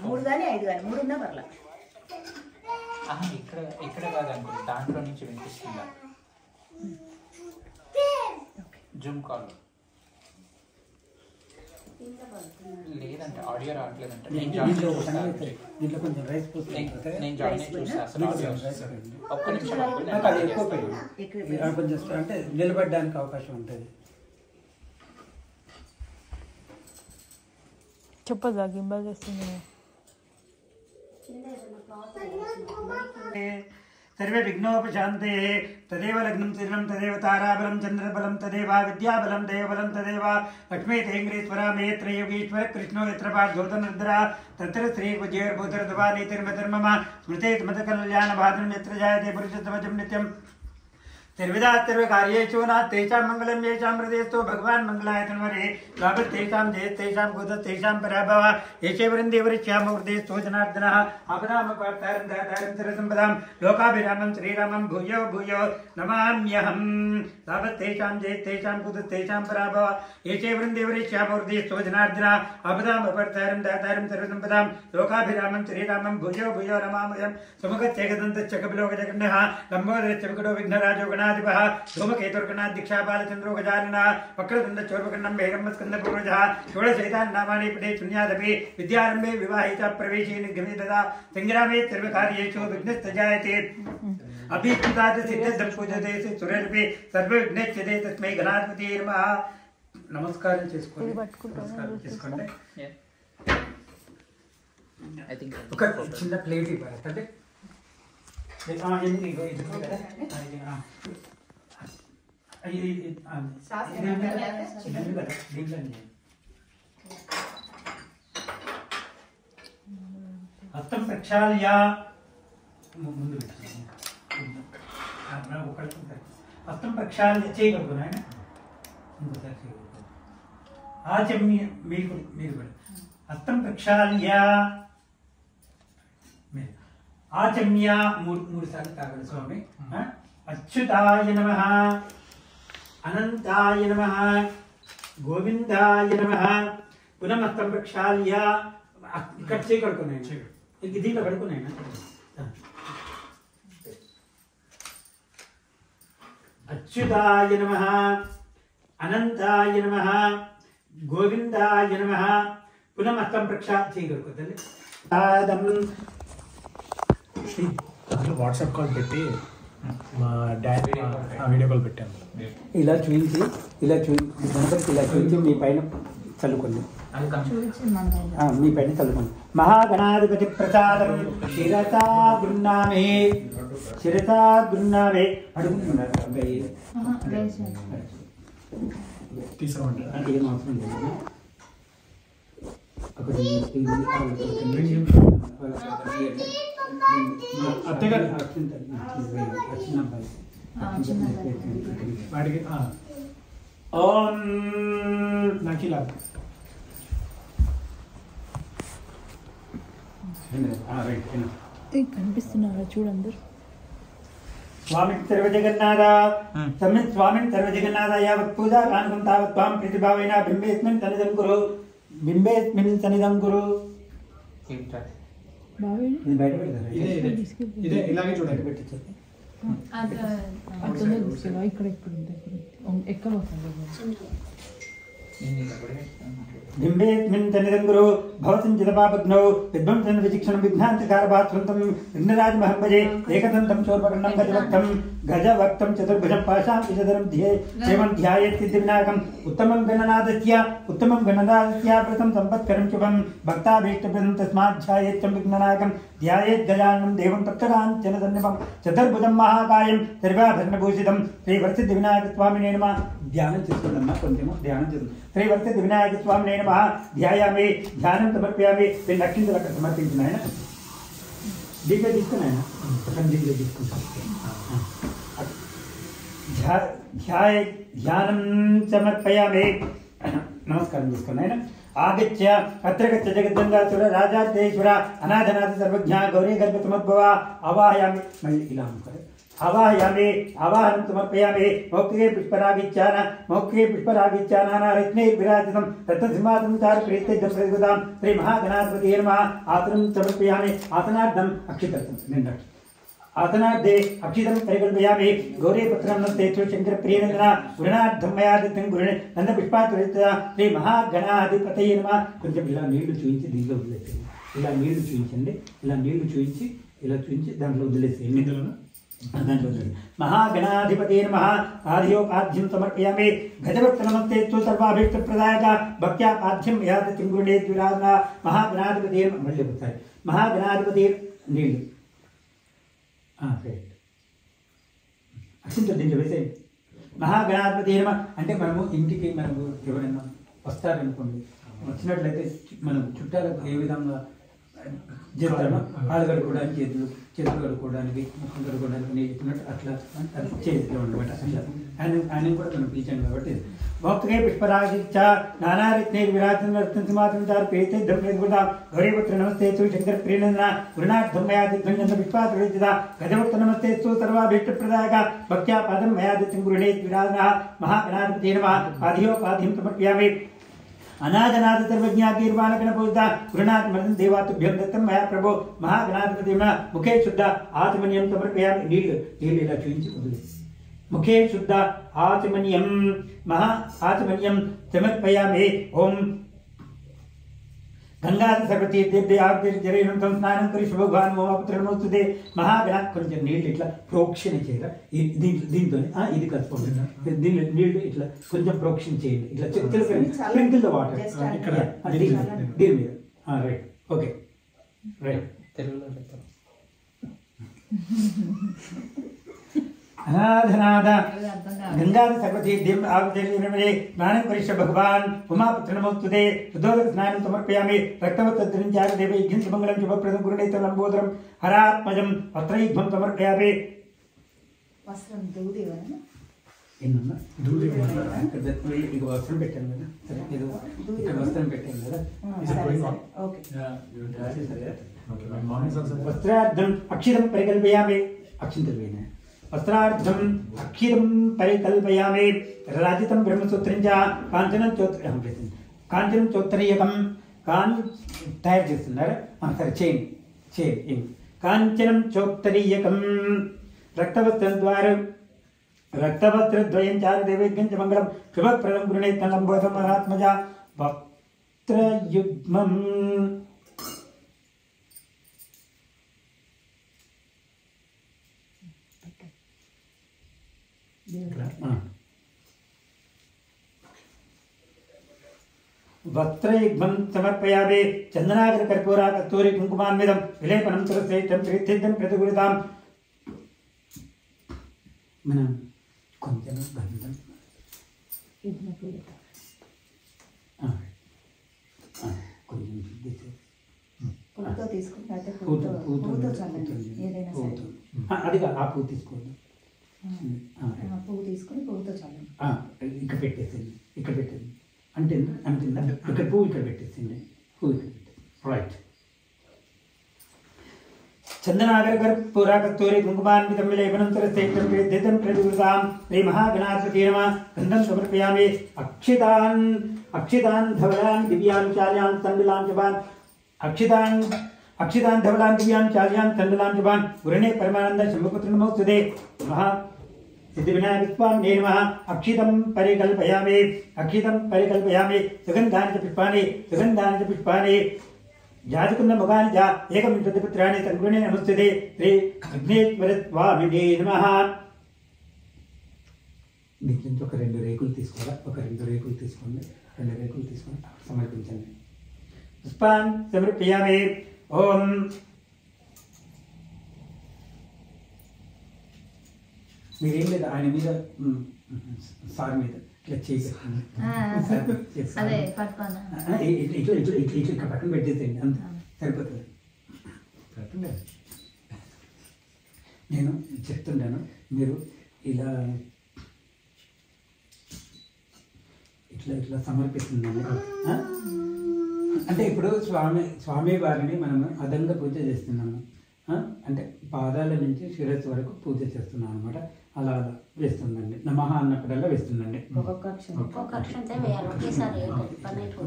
మూడు కానీ ఐదు కానీ మూడు ఉన్నా పర్లా. ఇక్కడ ఇక్కడ కాదనుకో దాంట్లో నుంచి వినిపిస్తుందా జూమ్ కాల్ లేదంటే ఆడియో రావట్లేదంటే నేను జాయిన్ చూస్తా అసలు ఆడియో ఒక్క నిమిషం కొంచెం అంటే నిలబడడానికి అవకాశం ఉంటుంది. చెప్పదా గింబల్ చేస్తుంది. सर्वे विघ्नोपशान्ते तदेव लग्नं तीर्णं तदेव ताराबलं चन्द्रबलं तदेव विद्याबलं देवबलं तदेव लक्ष्मी तेङ्ग्रेश्वरा मेत्र योगीश्वर कृष्णो यत्र पार्थोदनरुद्रा तत्र श्रीविजयोर्भूतर्धवा नीतिर्मधर्ममा स्मृते स्मृतकल्याणभाजनं यत्र जायते पुरुषोत्तमजं नित्यं सर्वदा सर्वकार्येषु न तेषां मङ्गलं येषां हृदयस्थो भगवान् मङ्गलाय तन्वरे स्वागत तेषां जयत् तेषां कुतः तेषां पराभवः येषे वृन्दे वरिष्यामो हृदयस्थो जनार्दनः आपदामपार्तारं दातारं सरसम्पदां लोकाभिरामं श्रीरामं भूयो भूयो नमाम्यहं स्वागत तेषां जयत् तेषां कुतः तेषां पराभवः येषे वृन्दे वरिष्यामो हृदयस्थो जनार्दनः आपदामपार्तारं दातारं सर्वसम्पदां लोकाभिरामं श्रीरामं भूयो भूयो नमाम्यहं सुमुखश्चैकदन्तश्च कपिलोगजगण्डः लम्बोदरश्च विकटो विघ्नराजो गणाधिपः धूमकेतुर्गणात् दीक्षापालचन्द्रो गजाननः वक्रतुण्ड चोर्वकर्णं मेघम्मस्कन्दपूर्वजः षोडशैतानि नामानि पठे शून्यादपि विद्यारम्भे विवाहिता प्रवेशे निर्गमे तदा संग्रामे सर्वकार्येषु विघ्नस्तजायते अभीष्टात् सिद्ध्यर्थं पूजते सुरर्पे सर्वविघ्नच्छते तस्मै गणाधिपतये नमः. నమస్కారం చేసుకోండి. ఒక చిన్న ప్లేట్ ఇవ్వాలి అంటే హస్తం ప్రక్షాళ్య ముందు హస్తం ప్రక్షాళ్య చేయగలరు ఆయన ఇంకోసారి చేయగలరు ఆచమ్య మీరు కూడా హస్తం ప్రక్షాళ్య ఆచమ్య మూడు సార్లు తాగండి స్వామి. అచ్యుతాయ నమః అనంతాయ నమః గోవిందాయ నమః పునమస్తం ప్రక్షాళ్య ఇక్కడ చేయి కడుకున్నాయి దీంట్లో కడుకున్నాయి అచ్యుతాయ నమః అనంతాయ నమః గోవిందాయ నమః పునమస్తం ప్రక్షాళ చేయి కడుకోదండి. వాట్సాప్ కాల్ పెట్టి మా డాడీ వీడియో కాల్ పెట్టాము. ఇలా చూపించి గణపతికి ఇలా చూపించి మీ పైన చల్లుకోండి, మీ పైన చల్లుకోండి. మహాగణాధిపతి ప్రసాదం శిరసా గృహ్ణామే శిరసా గృహ్ణామే అడుగుతున్నారు తీసుకోండి. అంటే ఏం అవసరం లేదు. అత్తగారు వాడికి ఓం నాకు ఇలా కనిపిస్తున్నారా చూడండి. స్వామి సర్వజగన్నాథ సమ్యక్ స్వామి సర్వజగన్నాథ యావత్ పూజా కానుకం తావత్ త్వాం ప్రతిభావేన బింబేస్మిన్ సన్నిధం కురు బింబేస్మిన్ సన్నిధం కురు. ఇది బయట పెడతారా? ఇదే ఇలాగే చూడండి. పెట్టించండి. ఇక్కడ ఎక్కబోతుంది. బింబేస్మిన్ సన్నిధం కురు భవసంచితపాపఘ్నౌ విధ్వంసం విచక్షణం విఘ్నాంతకారభాస్వంతం విఘ్నరాజమహం భజే ఏకదంతం చోర్పకర్ణం గజవక్తం చతుర్భుజం పాశాం విజధరం ధ్యే సేవం ధ్యాయేత్ సిద్ధివినాయకం ఉత్తమం గణనాథస్య ప్రథం సంపత్కరం శుభం భక్తాభీష్టప్రదం తస్మాత్ ధ్యాయేత్తం విఘ్ననాయకం ధ్యాయేత్ గజాననం దేవం తప్తకాంచన సన్నిభం చతుర్భుజం మహాకాయం సర్వాభరణభూషితం శ్రీ వరసిద్ధి వినాయక స్వామినే నమః. ధ్యానం చేసుకోండమ్మా, కొంచెము ధ్యానం చేద్దాం. శ్రీ వరసిద్ధి వినాయక స్వామినే నమః. ధ్యాయామి, ధ్యానం సమర్పయామి. మీరు నక్షింతలు అక్కడ సమర్పించిన ఆయన దీంట్లో తీసుకుని ఆయన దీంట్లో తీసుకుంటాం. ధ్యానం సమర్పయామి. నమస్కారం చేసుకోండి ఆయన. ఆగత్య అత్ర గచ్చ జగద్గంగాసుర రాజాదేశ్వర అనాథనాథ సర్వజ్ఞ గౌరీ గర్భ సముద్భవ అవాయామి. మళ్ళీ ఇలా అనుకోండి. आवाहयामि आवाहनं समर्पयामि मौक्तिके पुष्परागिच्छाना रत्नैर्विराजितं रत्नसिंहासनं चारुप्रीत्यजं प्रतिगतां श्री महागणाधिपतये नमः आसनं समर्पयामि आसनार्थम् अक्षितर्थं आसनार्थे अक्षितं परिकल्पयामि गौरीपुत्रं नमस्ते शङ्करप्रियनन्दना गुरुणार्थं मया दत्तं गुरुणे नन्दपुष्पात्वरिता श्री महागणाधिपतये नमः కొంచెం ఇలా నీళ్లు చూయించి దీంట్లో వదిలేసేయండి ఇలా నీళ్లు చూయించండి ఇలా నీళ్లు చూయించి ఇలా చూయించి దాంట్లో వదిలేసేయండి దాంట్లో महागणाधिपतये नमः आधियोपाध्यं समर्पयामि गजवक्त्र नमस्ते सर्वाभीष्टप्रदायक भक्त्या पाध्यं मया दत्तं गुरुणे द्विराजना महागणाधिपतये మళ్ళీ ఒకసారి महागणाधिपतये నీళ్లు అక్షింతలు దీంట్లో వేసేయండి महागणाधिपतये नमः అంటే మనము ఇంటికి మనము ఎవరైనా వస్తారనుకోండి వచ్చినట్లయితే మనం చుట్టాలకు ఏ విధంగా చేస్తామో కాళ్ళు కడుక్కోవడానికి చేతులు కడుక్కోవడానికి ముఖం కడుక్కోవడానికి నేను చెప్పినట్టు అట్లా చేస్తాం అనమాట అట్లా ఆయన కూడా మనం పిలిచాను కాబట్టి భక్తుగే పుష్పరాగిచ్చ నానారత్నైర్విరాజనరత్నసింహాసనం పేతే ధర్మేద్భుత గౌరీపుత్ర నమస్తే శంకర ప్రియనందన గురునాథం మయాదిత్యంజన పుష్పాత్రిత గజవక్త నమస్తే సర్వాభీష్టప్రదాయక భక్త్యా పాదం మయాదిత్యం గురుణే విరాజన महागणाधिपतये नमः आधियोपाधिं समर्पयामि अनादनाद सर्वज्ञाकीर्वाणगणपूजिता गुरुनाथ मदन देवातुभ्यं दत्तं मया प्रभो महागणाधिपतये नमः मुखे शुद्ध आत्मनियं समर्पयामि नील ఇలా చూయించి వదిలే मुखे शुद्ध आत्मनियं महा आत्मनियं समर्पयामि ओम गंगाधर सर्वतीर्थेभ्य आर्तिर्जरेण स्नानं करि शुभभान मोहपुत्र नमोस्तुते महागणा కొంచెం నీళ్ళు ఇట్లా ప్రోక్షణ చేయరా దీంతో ఇది కలుపుకుంటున్నా దీని నీళ్ళు ఇట్లా కొంచెం ప్రోక్షణ చేయండి ఇట్లా స్ప్రింకిల్ ద వాటర్ ఇక్కడ దీని మీద రైట్ ఓకే రైట్ తెలుగులో చెప్తాను अनाधनाद गंगाधर सर्वतीर्थेभ्य आर्तिर्जरेण स्नानं करि भगवान उमापुत्र नमोस्तुते शुद्धोदक स्नानं समर्पयामि रक्तवत्तद्रं चारुदेव यज्ञं सुमंगलं शुभप्रदं गुरुनेत्र लंबोदरं हरात्मजं वस्त्रयुग्मं समर्पयामि వస్త్రం దూదేవన ఎన్నన్నా దూది ఇక వస్త్రం పెట్టాను కదా సరే ఏదో ఇక్కడ వస్త్రం పెట్టాను కదా ఓకే वस्त्रार्धम् अक्षितं परिकल्पयामि अक्षिन्तर्वेण वस्त्रार्धम् अक्षितं परिकल्पयामि राजितं ब्रह्मसूत्रं च काञ्चनं चोत्तरीयकं तयाరు చేస్తున్నారు సరే చేయండి కాంచనం చోత్తరీయకం రక్తవస్త్రద్వయం చారుదేవైజ్ఞం చ మంగళం శుభప్రదం గృణేత్తం లంబోదరం మహాత్మజ వక్త్రయుగ్మం वस्त्रयुग्मं समर्पयामि चंदनागर कर्पूरा कस्तूरी कुंकुमान्वितं विलेपनं श्रेष्ठं प्रीत्यर्थं प्रतिगुरुतां మనం కొంచెం గంధం కొంచెం పూతో తీసుకుంటే అయితే పూతో పూతో చల్లండి ఏదైనా సరే అది ఆ పువ్వు తీసుకోండి పువ్వు తీసుకొని పువ్వుతో చల్లండి ఇక్కడ పెట్టేసింది ఇక్కడ పెట్టింది అంటుందా ఇక్కడ పువ్వు ఇక్కడ పెట్టేసింది పువ్వు ఇక్కడ పెట్టేసి రైట్ चंदनागर कर्पूरा कस्तूरी कुंकुमान्वितं विलेपनं श्रेष्ठं प्रीत्यर्थं प्रतिगुरुतां श्री महागणाधिपतये नमः गन्धं समर्पयामि अक्षितान् धवलान् दिव्यान् चाल्यान् तण्डुलान् जपान् अक्षितान् धवलान् दिव्यान् चाल्यान् तण्डुलान् जपान् गुरुणे परमानन्द शम्भुपुत्र नमोस्तुते महा सिद्धिविनायक स्वामिने नमः अक्षितं परिकल्पयामि सुगन्धानि च पुष्पाणि जातकुंद मुगानि जा एकविंशतिपुत्राणि तद्गुणे नमस्ते श्री विघ्नेश्वर स्वामिने नमः దీంట్లో ఒక రెండు రేకులు తీసుకోవాలి ఒక రెండు రేకులు తీసుకోండి సమర్పించండి పుష్పాన్ సమర్పయామి ఓం మీరేం లేదు ఆయన మీద సార్ మీద ఇట్లా చేసేస్తాను ఇట్లా పక్కన పెట్టేసేయండి అంత సరిపోతుంది నేను చెప్తుంటాను మీరు ఇలా ఇట్లా సమర్పిస్తున్నాను అంటే ఇప్పుడు స్వామి వారిని మనం అదంగా పూజ చేస్తున్నాము అంటే పాదాల నుంచి శిరస్సు వరకు పూజ చేస్తున్నాను అనమాట. అలా వేస్తుందండి. నమః అన్నప్పుడల్లా వేస్తుందండి.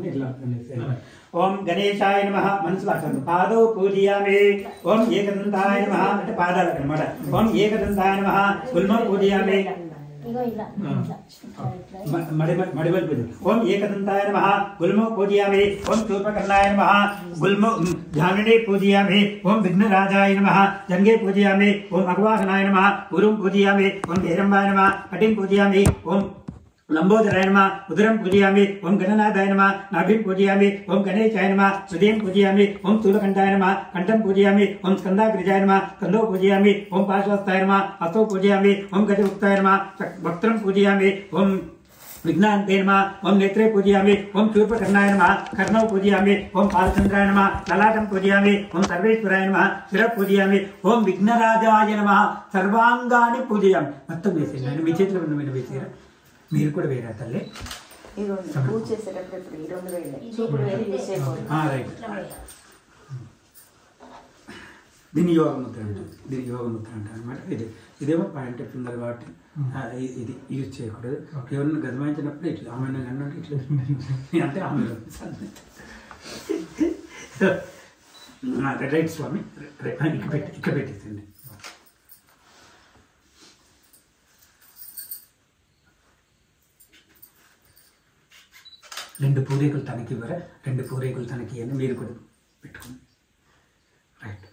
ఇట్లా ఓం గణేశాయ నమః మనసులో అంటారు. పాదౌ పూజయామి. ఓం ఏకదంతాయ నమః అంటే పాదాలకు అనమాట. ఓం ఏకదంతాయ నమః గుల్మం పూజయామి. మడిమల్ పూజ. ఓం ఏకదంతాయ నమః గుల్మం పూజయామి. ఓం శూర్పకర్ణాయ నమః గుల్మం ధ్యానినే పూజయామి. ఓం విఘ్నరాజాయ నమః జంగే పూజయామి. ఓం అగ్వాహనాయ నమః గురుం పూజయామి. ఓం హేరంబాయ నమః పటిం పూజయామి. ఓం लंबोदराय नमः उदरं पूजयामि. ओम गणनाथाय नमः नाभिं पूजयामि. ओम गणेशाय नमः हृदयं पूजयामि. ओम स्थूलकण्ठाय नमः कंठं पूजयामि. ओम स्कन्धाग्रजाय नमः स्कन्धौ पूजयामि. ओम पार्श्वस्थाय नमः हस्तौ पूजयामि. ओम गजमुक्ताय नमः वक्त्रं पूजयामि. ओम विघ्नान्ते नमः. ओम नेत्रे पूजयामि. ओम शूर्पकर्णाय नमः कर्णौ पूजयामि. ओम बालचन्द्राय नमः ललाटं पूजयामि. ओम सर्वेश्वराय नमः शिरः पूजयामि. ओम विघ्नराजाय नमः सर्वांगानि पूजयामि. మొత్తం వేసేయండి. నేను మీ చేతిలో ఉన్న మీద వేసేరా, మీరు కూడా వేరా తల్లి. పూజ చేసేటప్పుడు ఇప్పుడు ఈ రెండు వేళ్ళే చూపుడు వేలు యూజ్ చేయకూడదు. రైట్. దీన్ని యోగ ముద్ర అంటారు. దీన్ని యోగ ముద్ర అంటారు అనమాట. ఇదేమో పాయింట్ ఫింగర్ కాబట్టి ఇది యూజ్ చేయకూడదు. ఎవరిని గదమాయించినప్పుడు ఇట్లా ఆమె అన్నట్టు ఇట్లా అంటే ఆమె రైట్ స్వామి ఇక్కడ పెట్టేసండి. రెండు పూరేకులు తనకి ఇవ్వరా, రెండు పూరేకులు తనకి అని మీరు కూడా పెట్టుకోండి. రైట్.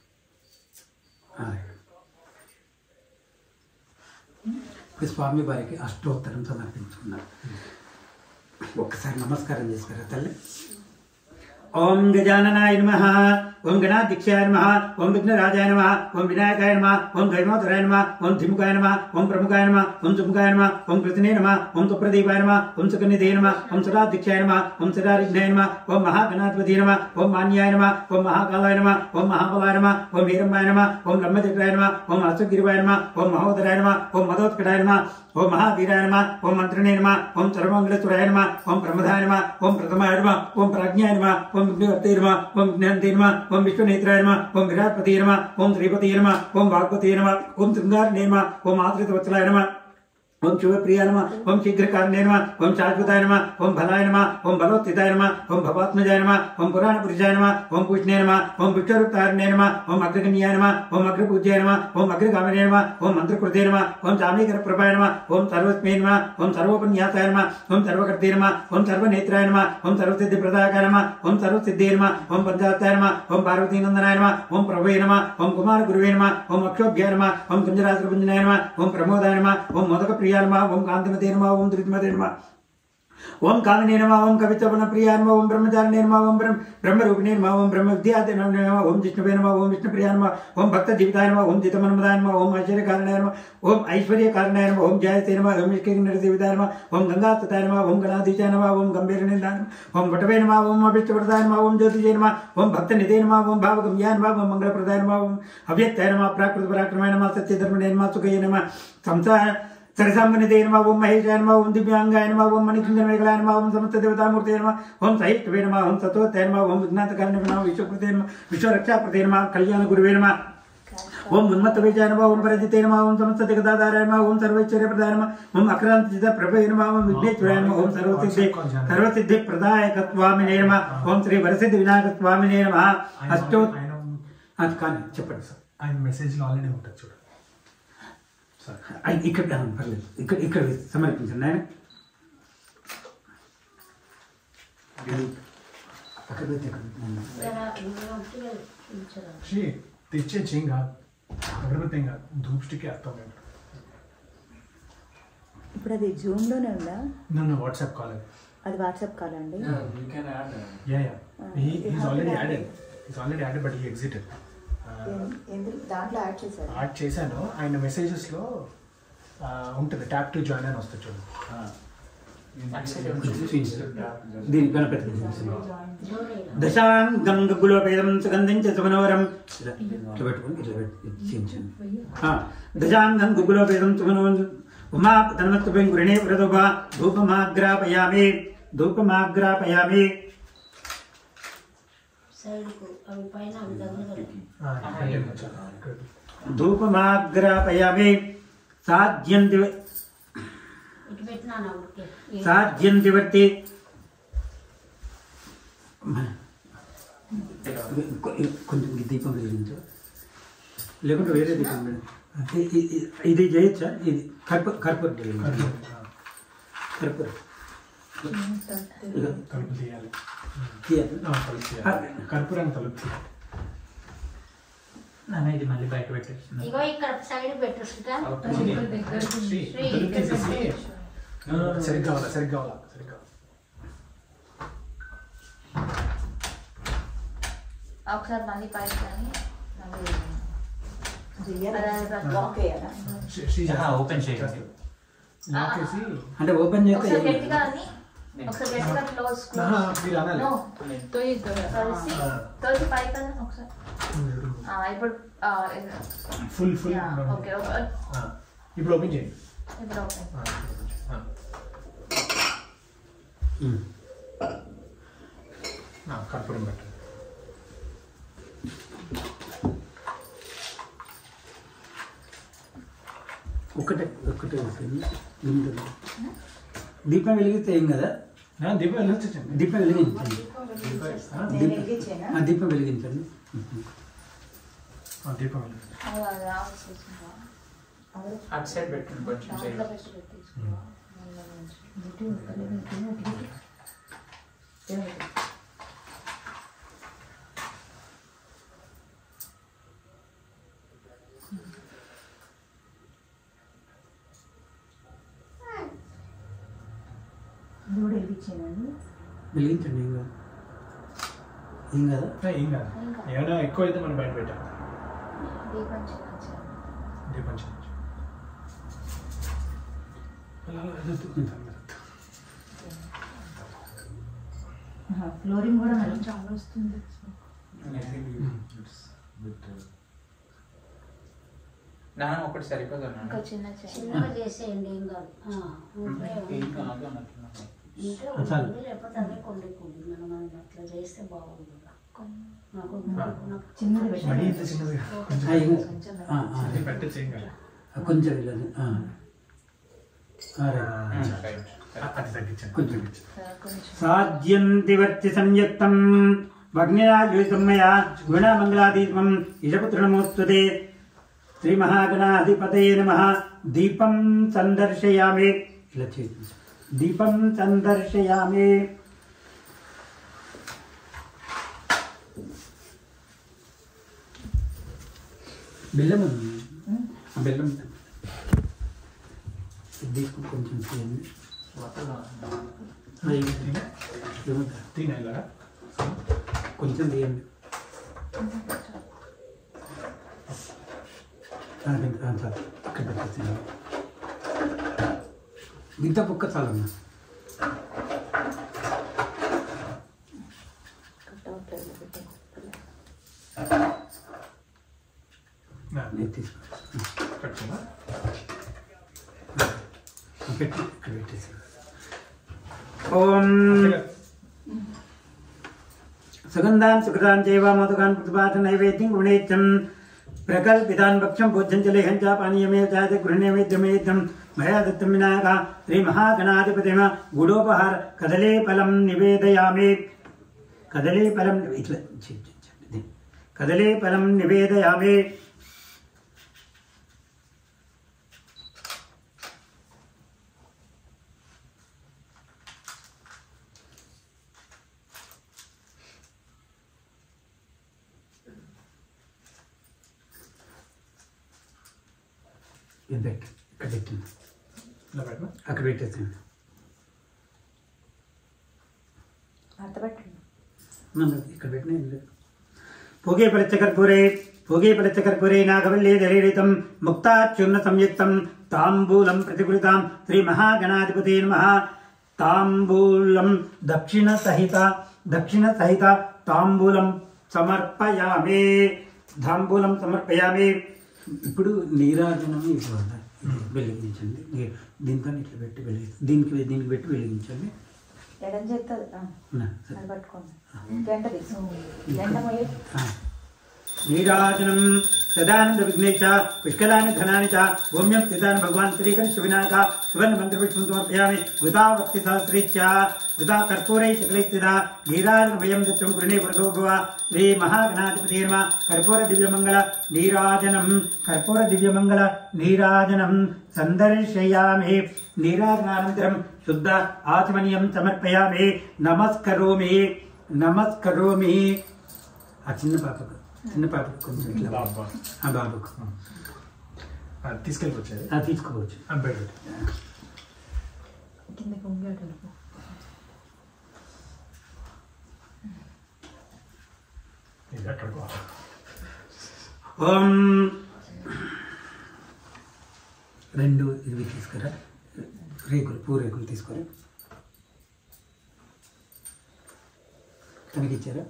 ఇప్పుడు స్వామి వారికి అష్టోత్తరం సమర్పించుకున్నారు. ఒక్కసారి నమస్కారం చేస్తారా తల్లి? ఓం గజాననాయ నమః. ఓం గణాధ్యక్షాయ నమః. ఓం విఘ్నరాజాయ నమః. ఓం వినాయకాయ నమః. ఓం దైవోత్తరాయ నమః. ఓం ధిముఖాయ నమః. ఓం ప్రముఖాయ నమః. ఓం చుముఖాయ నమః. ఓం కృతినే నమః. ఓం సుప్రదీపాయ నమః. ఓం సుకన్నిధే నమః. ఓం సురాధ్యక్షాయ నమః. ఓం సురారిఘ్నాయ నమః. ఓం మహాగణాధిపతి నమః. ఓం మాన్యాయ నమః. ఓం మహాకాలాయ నమః. ఓం మహాబలాయ నమః. ఓం వీరంబాయ నమః. ఓం బ్రహ్మచక్రాయ నమః. ఓం అశ్వగిరివాయ నమః. ఓం మహోదరాయ నమః. ఓం మదోత్కటాయ నమః. ఓం మహావీరాయ నమః. ఓం మంత్రిణే నమః. ఓం సర్వమంగళసురాయ నమః. ఓం ప్రమదాయ నమః. ఓం ప్రథమాయ నమః. ఓం ప్రాజ్ఞాయ నమః. ఓం విఘ్నవర్తే నమః. ఓం విజ్ఞాంతే నమః. ఓం విశ్వనేత్రాయ నమః. ఓం విరాట్పతే నమః. ఓం శ్రీపతే నమః. ఓం వాగ్పతే నమః. ఓం శృంగారిణే నమః. ఓం ఆశ్రితవత్సలాయ నమః. ఓం శివప్రియాయ నమః. ఓం శీఘ్రకారిణే నమః. ఓం శాశ్వతాయ నమః. ఓం బలాయ నమః. ఓం బలోత్థితాయ నమః. ఓం భవాత్మజాయ నమః. ఓం పురాణపురుషాయ నమః. ఓం పూష్ణే నమః. ఓం విష్ణురూపారణ్యే నమః. ఓం అగ్రగణ్యాయ నమః. ఓం అగ్రపూజ్యాయ నమః. ఓం అగ్రగామినే నమః. ఓం మంత్రకృతే నమః. ఓం చామీకరప్రభాయ నమః. ఓం సర్వస్మే నమః. ఓం సర్వోపన్యాసాయ నమః. ఓం సర్వకర్తే నమః. ఓం సర్వనేత్రాయ నమః. ఓం సర్వసిద్ధిప్రదాయకాయ నమః. ఓం సర్వసిద్ధే నమః. ఓం పంచాత్తాయ నమః. ఓం పార్వతీనందనాయ నమః. ఓం ప్రభువే నమః. ఓం కుమారగురువే నమః. ఓం అక్షోభ్యాయ నమః. ఓం కుంజరాసురపుంజనాయ నమః. ఓం ప్రమోదాయ నమః. ఓం మోదకప్రియాయ నమః. ఓం కాంతిమతే నమః. ఓం ధృతిమతే నమః. ఓం కామినే నమః. ఓం కవిత్వప్రియాయ నమః. ఓం బ్రహ్మచారిణే నమః. ఓం బ్రహ్మరూపిణే నమః. ఓం బ్రహ్మవిద్యాదే నమః. ఓం జిష్ణువే నమః. ఓం విష్ణుప్రియాయ నమః. ఓం భక్తజీవితాయ నమః. ఓం జితమన్మదాయ నమః. ఓం ఐశ్వర్యకారణాయ నమః. ఓం ఐశ్వర్యకారణాయ నమః. ఓం జయతే నమః. ఓం విష్ణునిరసేవితాయ నమః. ఓం గంగాస్తతాయ నమః. ఓం గణాధీశాయ నమః. ఓం గంభీరనిందాయ నమః. ఓం వటవే నమః. ఓం అభిష్టప్రదాయ నమః. ఓం జ్యోతిజే నమః. ఓం భక్తనిధే నమః. ఓం భావగమ్యాయ నమః. ఓం మంగళప్రదాయ నమః. ఓం అవ్యక్తాయ నమః. ప్రాకృత పరాక్రమాయ నమః. సత్యధర్మణే నమః. సుఖయ నమః. సంసార सरसामनिधे नमः. ओम महेशाय नमः. ओम दिव्यांगाय नमः. ओम मणिकुंजनमेघलाय नमः. ओम समस्त देवतामूर्तये नमः. ओम सहिष्णवे नमः. ओम सत्वत्याय नमः. ओम विघ्नान्तकारिणे नमः. विश्वकृते नमः. विश्वरक्षाकृते नमः. कल्याणगुरुवे नमः. ओम उन्मत्तवेजाय नमः. ओम परजिते नमः. ओम समस्त जगदाधाराय नमः. ओम सर्वैश्वर्यप्रदाय नमः. ओम अक्रांतचित्तप्रभवे नमः. ओम विघ्नेश्वराय नमः. ओम सर्वसिद्धिप्रदायकस्वामिने नमः. ओम श्री वरसिद्धिविनायकस्वामिने नमः. अष्टो కానీ చెప్పండి సార్. ఆయన మెసేజ్లో ఆల్రెడీ ఉంటుంది చూడండి. ఇక్కడ పర్లేదు. ఇక్కడ సమర్పించండి ఆయన. తెచ్చే చేయం కాదు, అగరబత్తి కాదు, ధూప్ స్టిక్ అర్థం లేదు. ఇప్పుడు అది జూమ్లోనే ఉందా? నన్ను వాట్సాప్ కాల్ అది వాట్సాప్ కాల్ అండి. he's already added but he exited. దాంట్లో యాడ్ చేశాను. ఆయన మెసేజెస్లో ఉంటుంది ట్యాప్ టు జాయిన్ అని వస్తుంది చూడండి. దీని గణపతి దశాంగం గులోపేదం సుగంధించ సుమనోరం దశాంగం గుగులోపేదం సుమనోరం ఉమా తన్మత్తుపేం గృహణే ప్రదోభా ధూపమాగ్రాపయామి ధూపమాగ్రాపయామి సాధ్యంతి వర్తి కొంచెం దీపం వెలిగించు లేకుంటే వేరే దీపం ఇది చేయొచ్చా ఇది కర్పూర కర్పూర కలుపు తీయాలి తీయాలి కర్పూరాన్ని కలుపు తీయాలి ఇది మళ్ళీ బయట పెట్టేస్తున్నా ఇగో ఇక్కడ సైడ్ పెట్టు సరిగ్గా సరిగ్గా ఒకసారి మళ్ళీ పైకి కానీ ఓపెన్ చేయండి అంటే ఓపెన్ చేస్తే ఒకసారి గట్టిగా అని ఒకసారి గట్టిగా క్లోజ్ తోసి పైకి అని ఒకసారి ఇప్పుడు ఫుల్ ఓకే ఇప్పుడు ఓపెన్ చేయండి ఇప్పుడు ఓపెన్ కర్పూరం పెట్టండి ఒకటే దీపం వెలిగితే ఏం కదా దీపం వెలిగించండి దీపం వెలిగించండి దీపం వెలిగించండి దీపం అటు సైడ్ పెట్టండి కొంచెం సైడ్ వెలిగించండి ఏం కదా ఏం కాదు ఏమైనా ఎక్కువ అయితే మనం బయట పెట్టాం దీపం ఫ్లోరింగ్ కూడా మంచి చాలా వస్తుంది. నాన్న ఒకటి సరిపోదు చిన్నగా చేసేయండి ఏం కాదు లేకపోతే అదే కొండి మనం అట్లా చేస్తే బాగుంది కొంచెం సాధ్యంతి వర్తి సంయుక్తం వగ్నిరాజుతం మయా గుణమంగళాదీపం ఇషపుత్రణమోస్తుతే శ్రీ మహాగణాధిపతయే నమః. దీపం సందర్శయామి. ఇలా చేయండి. దీపం సందర్శయామి. బెల్లం బెల్లం దీపం కొంచెం చేయండి. కొంచెం తీయండి. ఇక్కడ పెట్టేసి ఇంత పుక్క చాలమ్మా. పెట్టి ఇక్కడ పెట్టేసి ఓం సుగంధాన్ సుకృతాన్ చైవ మధుకాన్ ప్రతిపాఠ నైవేద్యం గృహేత్యం ప్రకల్పితాన్ భక్ష్యం భోజ్యం చ లేహం చ పానీయమే చాయ గృహణేవేద్యమేద్యం మయా దత్తం వినాయక శ్రీ మహాగణాధిపతిమ గుడోపహార కదలే ఫలం నివేదయామి. కదలే ఫలం ఇట్లా కదలే ఫలం నివేదయామి. ఇక్కడ పెట్టింది అక్కడ పెట్టేసింది. ఇక్కడ పెట్టిన భోగే పలచ్చకర్పూరే నాగవల్లే దళీరితం ముక్తాచ్యూర్ణ సంయుక్తం తాంబూలం ప్రతికృతాం శ్రీ మహాగణాధిపతే నమః. తాంబూలం దక్షిణ సహిత తాంబూలం సమర్పయామి. తాంబూలం సమర్పయామి. ఇప్పుడు నీరాజనం ఇవ్వాలి. వెలిగించండి. దీంతో ఇట్లా పెట్టి దీనికి పెట్టి వెలిగించండి. ఎడం చేస్తుంది అది పట్టుకోండి గంట తీసుకోండి గంట పోయి నీరాజనం సదానంద విఘ్నేశ పుష్కలాని ధనాని చ భూమ్యం స్థితాని భగవాన్ శ్రీకృష్ణ వినాయక సువర్ణ మంత్రపుష్పం సమర్పయామి గృతావర్తి సహస్రీశ్చ గృతా కర్పూరై శకలైస్థిత నీరాజనమయం దత్తం గృణే వృతో భవ శ్రీ మహాగణాధిపతి నమః కర్పూర దివ్యమంగళ నీరాజనం కర్పూర దివ్యమంగళ నీరాజనం సందర్శయామి నీరాజనానంతరం శుద్ధ ఆచమనీయం సమర్పయామి నమస్కరోమి నమస్కరోమి ఆ చిన్న పాపకు కొంచెం ఇట్లా ఆ బాబుకు తీసుకెళ్ళిపోవచ్చు తీసుకోవచ్చు కిందకి వంగాడు ఓం రెండు ఇవి తీసుకురా రేకులు పూరేకులు తీసుకురా తనకిచ్చారా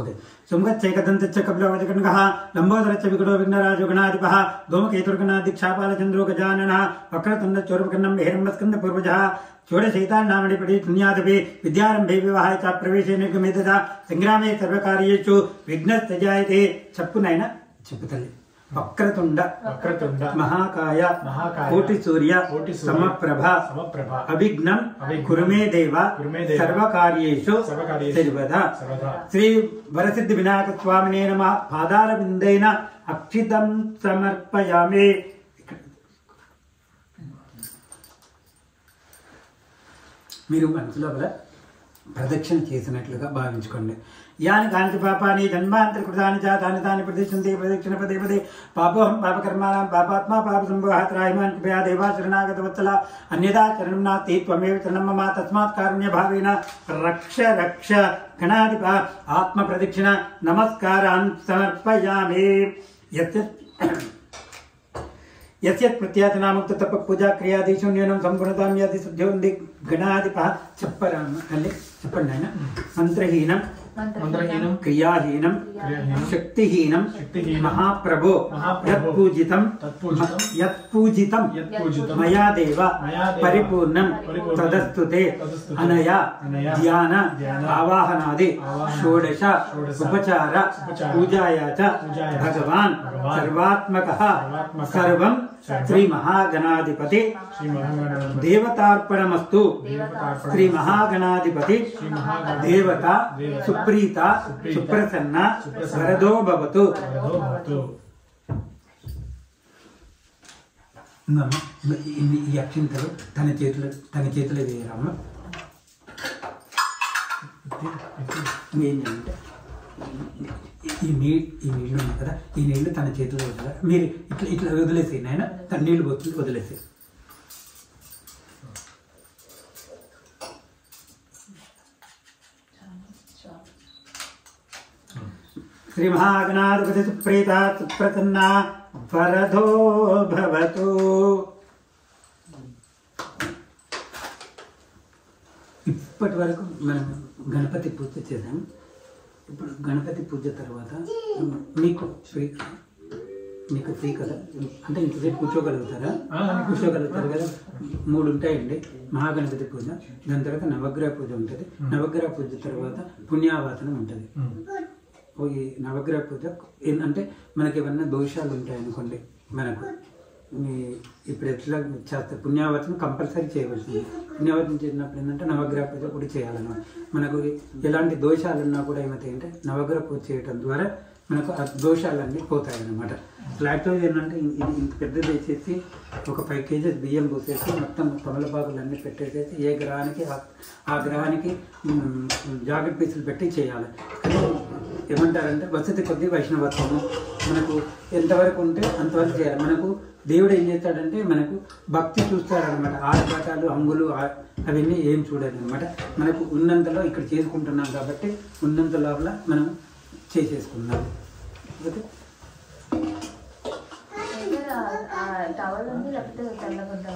ఓకే సుంగచ్చైకదంతచ్చ కపిలవజగణగః లంబోదరచ్చ వికటో విఘ్నరాజో గణాధిపః ధూమకేతుర్గణాధిక్షాపాలచంద్రో గజాననః వక్రతుండచోరపకర్ణం హిరణ్మస్కంద పూర్వజः షోడశైతాన్నామణిపడి పుణ్యాదపి విద్యారంభే వివాహాయ చ ప్రవేశే నిర్గమే తదా సంగ్రామే సర్వకార్యేషు విఘ్నస్తజాయతే చెప్పునైనా చెప్పు తల్లి వక్రతుండ మహాకాయ కోటి సూర్య సమప్రభ అవిఘ్నం కురుమే దేవ సర్వకార్యేషు సర్వదా శ్రీ వరసిద్ధి వినాయక స్వామినే నమః పాదాల బిందైన అక్షితం సమర్పయామి. మీరు మనసులో ప్రదక్షిణ చేసినట్లుగా భావించుకోండి. యాని కాని పాపాని జన్మాంతర కృతాని తాని తాని ప్రదక్షిణంతే ప్రదక్షిణ పదే పదే పాపోహం పాపకర్మాణం పాపాత్మా పాప సంభవః త్రాహిమాన్ కృపయా దేవా శరణాగత వత్సల అన్యదా శరణం నాస్తి త్వమేవ శరణం మమ తస్మాత్ కారుణ్య భావేన రక్ష రక్ష గణాధిప ఆత్మ ప్రదక్షిణ నమస్కారాన్ సమర్పయామి. యస్యత్ ప్రత్యాచనాముక్త తప పూజా క్రియాదీశు న్యూనం సంపూర్ణతాం యాది శుద్ధ్యోంది గణాధిప చెప్పండి ఆయన మంత్రహీనం క్రియాహీనం శక్తిహీనం మహాప్రభో యత్పూజితం మయా దేవ పరిపూర్ణం తదస్తుతే అనయా ధ్యాన ఆవాహనాది షోడశ ఉపచార పూజాయా చ భగవాన్ సర్వాత్మకః సర్వం శ్రీ మహాగణాధిపతి దేవతార్పణమస్తు. శ్రీ మహాగణాధిపతి దేవత సుప్రీత సుప్రసన్న వరదో భవతు. ఈ అక్షింతలు తన చేతిలో వేయరమ్మ. ఏంటంటే ఈ నీళ్ళు ఉన్నాయి కదా, ఈ నీళ్లు తన చేతిలో వదిలే. మీరు ఇట్లా వదిలేసి నాయన తన నీళ్లు పోతుంది వదిలేసి. శ్రీ మహాగణాధిపతి సుప్రీత సుప్రసన్న వరదో భవతు. ఇప్పటి వరకు మనం గణపతి పూజ చేసాం. ఇప్పుడు గణపతి పూజ తర్వాత మీకు ఫ్రీ కదా, అంటే ఇంతసేపు కూర్చోగలుగుతారా? కూర్చోగలుగుతారు కదా. 3 ఉంటాయండి. మహాగణపతి పూజ, దాని తర్వాత నవగ్రహ పూజ ఉంటుంది. నవగ్రహ పూజ తర్వాత పుణ్యావాసనం ఉంటుంది. ఈ నవగ్రహ పూజ ఏంటంటే మనకి ఏమన్నా దోషాలు ఉంటాయనుకోండి, మనకు ఇప్పుడు ఎట్లా చేస్తారు పుణ్యావచనం కంపల్సరీ చేయవలసింది. పుణ్యావచనం చేసినప్పుడు ఏంటంటే నవగ్రహ పూజ కూడా చేయాలన్నమాట. మనకు ఎలాంటి దోషాలు ఉన్నా కూడా ఏమవుతాయంటే నవగ్రహ పూజ చేయడం ద్వారా మనకు ఆ దోషాలన్నీ పోతాయన్నమాట. ఫ్లాట్తో ఏంటంటే ఇంత పెద్దది వేసేసి ఒక 5 kgs బియ్యం పోసేసి మొత్తం తమలపాకులన్నీ పెట్టేసేసి ఏ గ్రహానికి ఆ గ్రహానికి జాకెట్ పీసులు పెట్టి చేయాలి. కానీ ఏమంటారంటే వసతి కొద్ది వైష్ణవత్వము మనకు ఎంతవరకు ఉంటే అంతవరకు చేయాలి. మనకు దేవుడు ఏం చేస్తాడంటే మనకు భక్తి చూస్తాడనమాట. ఆడపాటాలు అంగులు అవన్నీ ఏం చూడాలన్నమాట. మనకు ఉన్నంతలో ఇక్కడ చేసుకుంటున్నాం కాబట్టి ఉన్నంత లోపల మనం చేసేసుకున్నాం. ఓకే, టవల్ ఉంది లేకపోతే తెల్లగుడ్డ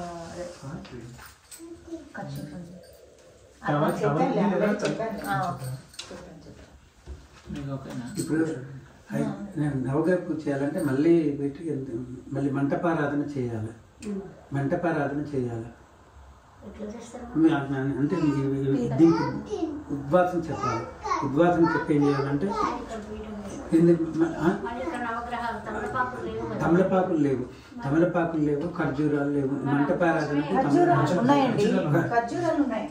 ఇప్పుడు నవగ్రహ పూజ చేయాలంటే మళ్ళీ మంటపారాధన చేయాలి. ఎట్లా చేస్తారు అంటే దీనికి ఉద్వాసం చెప్పాలి. ఉద్వాసం చెప్పి ఏం చేయాలంటే తమలపాకులు లేవు, తమలపాకులు లేవు, ఖర్జూరాలు లేవు, మంటపారాధనకి ఉన్నాయండి, ఖర్జూరాలు ఉన్నాయి.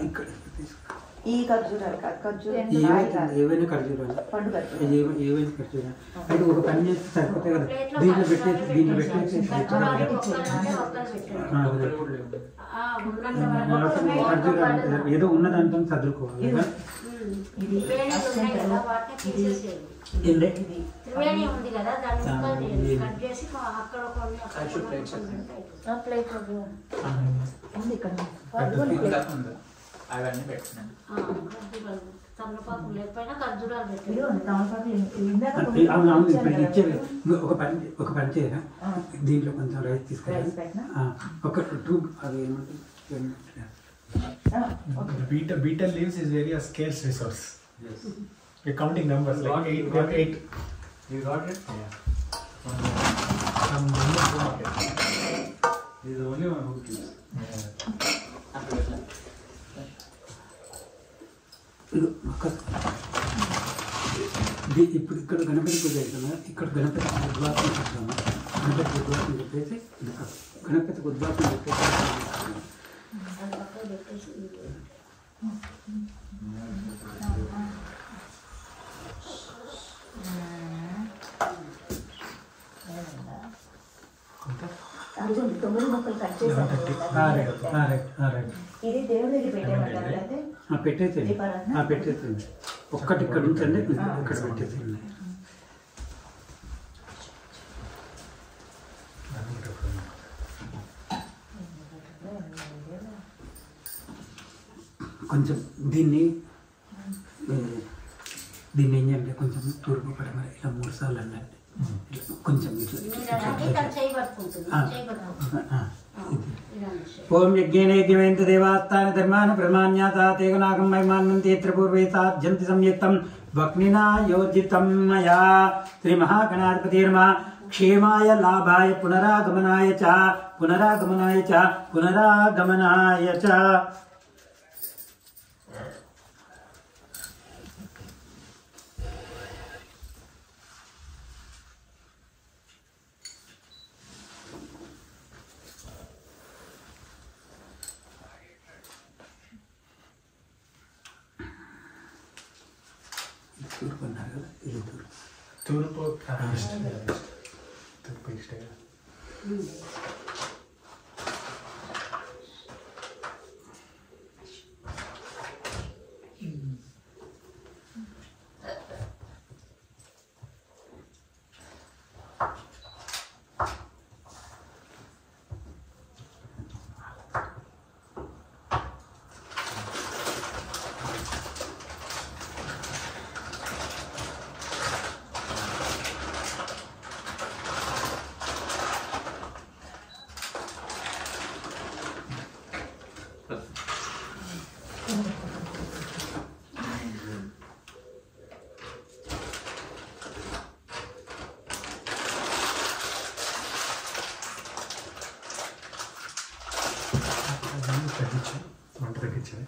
ఇక్కడ ఈ ఖర్జూరాలు కాదు, ఖర్జూరం ఏవైనా ఖర్జూరాలు, పండు ఖర్జూరం, ఏవైనా ఖర్జూరాలు. అయితే ఒక పని చేస్తే సరిపోతాయి కదా, దీంట్లో పెట్టేసి ఖర్జూరాలు ఏదో ఉన్నదంటే చదువుకోవాలి కదా. అవన్నీ పెట్టినాను. తమలపాకు లేకపోయినా ఖర్జూరాలు పెట్టారు. ఒక పని చేయరా, దీంట్లో కొంచెం రైస్ తీసుకురా, ఒక 2 అది ఏమంటుంది. Betel leaves is very a scarce resource. Yes. We're counting numbers like 8. We have 8. You got it? Yeah. Some numbers go market. This is only one who gives. ఇప్పుడు ఇక్కడ గణపతి పూజ అవుతున్నా, ఇక్కడ గణపతి ఉద్వాసం చెప్తాము. గణపతి ఉద్వాసం చెప్పేసి గణపతికి ఉద్వాసం చెప్పేసి తొమ్మిది మొక్కలు కట్ చేసాను. ఇది దేవుడి దగ్గర పెట్టేసేయండి, పెట్టేసేయండి. ఒక్కటి ఇక్కడ ఉంచండి, ఇక్కడ పెట్టేసేయండి. కొంచెం దీన్ని ఏం చేయండి, కొంచెం తూర్పు పడమర ఇలా 3 సార్లు అన్నట్టు కొంచెం ఓం యజ్ఞేన యజ్ఞవేంత దేవాస్తాన ధర్మాన ప్రమాణ్యాతా తేగనాగం మహిమాన్నంతి యత్ర పూర్వే సాధ్యంతి సంయుక్తం వక్నినా యోజితం మయా. శ్రీ మహాగణాధిపతి నమః. క్షేమాయ లాభాయ పునరాగమనాయ చ పునరాగమనాయ చ పునరాగమనాయ చ. తూర్పు అన్నారు కదా, ఇది తూర్పు. తూర్పు ఇష్ట. మంట తగ్గించాలి.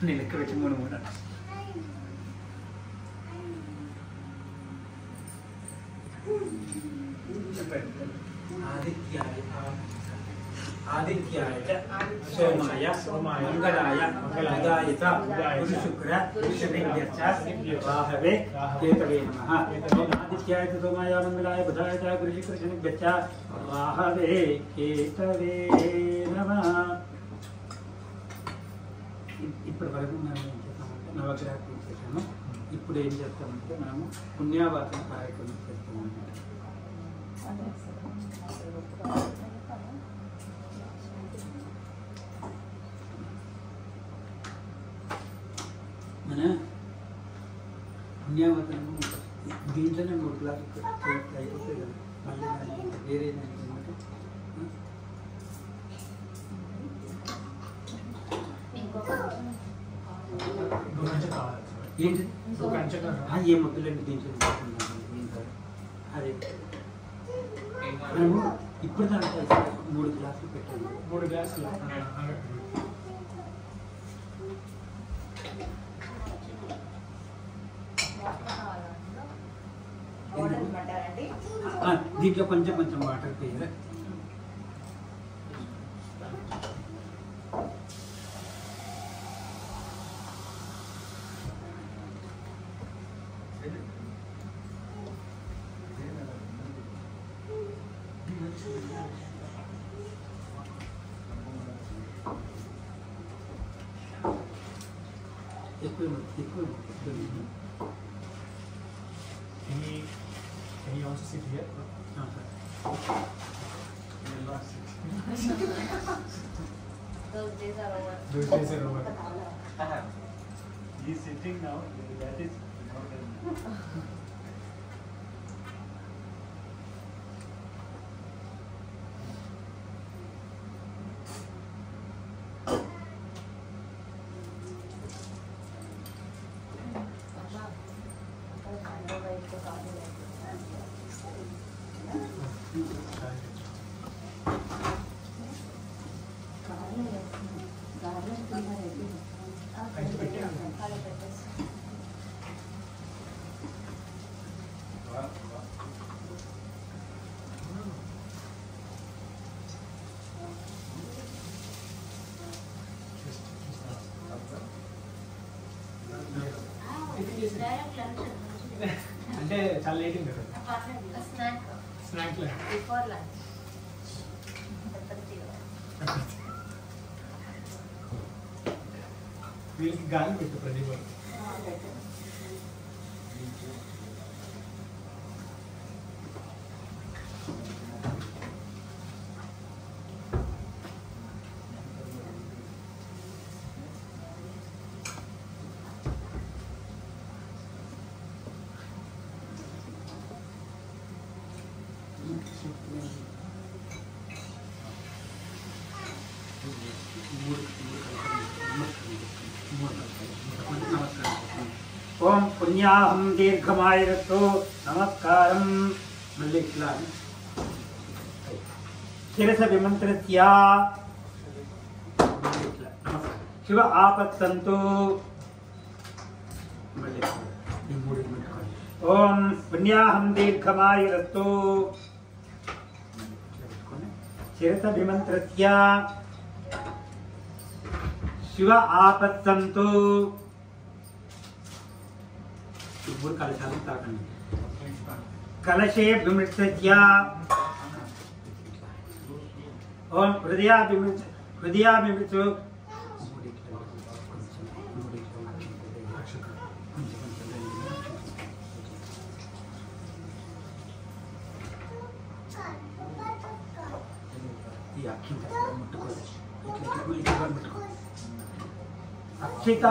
నేను లెక్క పెట్టి 3 ఆదిత్యాయ సోమాయ మంగళాయ ఉదాయత గురుశుక్ర శనిభ్యశ్చ రాహవే కేతవే నమః. ఆదిత్యాయ సోమాయ మంగళాయ ఉదాయత గురుశుక్ర శనిభ్యశ్చ రాహవే కేతవే నమః. ఇప్పటి వరకు మనం నవగ్రహ పూజ చేసాము. ఇప్పుడు ఏం చేస్తామంటే మనము పుణ్యావాసన కార్యక్రమం చేస్తాము అన్నమాట. మన పుణ్యావతనము దీంట్లోనే 3 గ్లాసులు అయిపోతాయి కదా. మళ్ళీ వేరే ఏంటి ఏం వద్దులేండి దీంట్లో అదే మనము ఇప్పుడు దాంట్లో 3 గ్లాసులు పెట్టాము. 3 గ్లాసులు దీంట్లో కొంచెం కొంచెం వాటర్ పోయాలి. Can you also sit here? Those days are over. Those days are over. He is sitting now. That is not అంటే చాలా లేట్ ఉంది కదా. Snack Before lunch. వీళ్ళకి గాలి పెట్టు ప్రదీప్. ఓం పుణ్యాహం దీర్ఘమాయురస్తు నమస్కారం. మళ్ళీ ఇట్లా శిరస విమంత్రస్య శివ ఆపత్సంతు. మళ్ళీ ఓం పుణ్యాహం దీర్ఘమాయురస్తు శిరస విమంత్రస్య శివ ఆపత్సంతు. మూడు కలశాలను తాకండి. కలశే విమృత్య ఓం హృదయాభిమృత్యు అక్షిత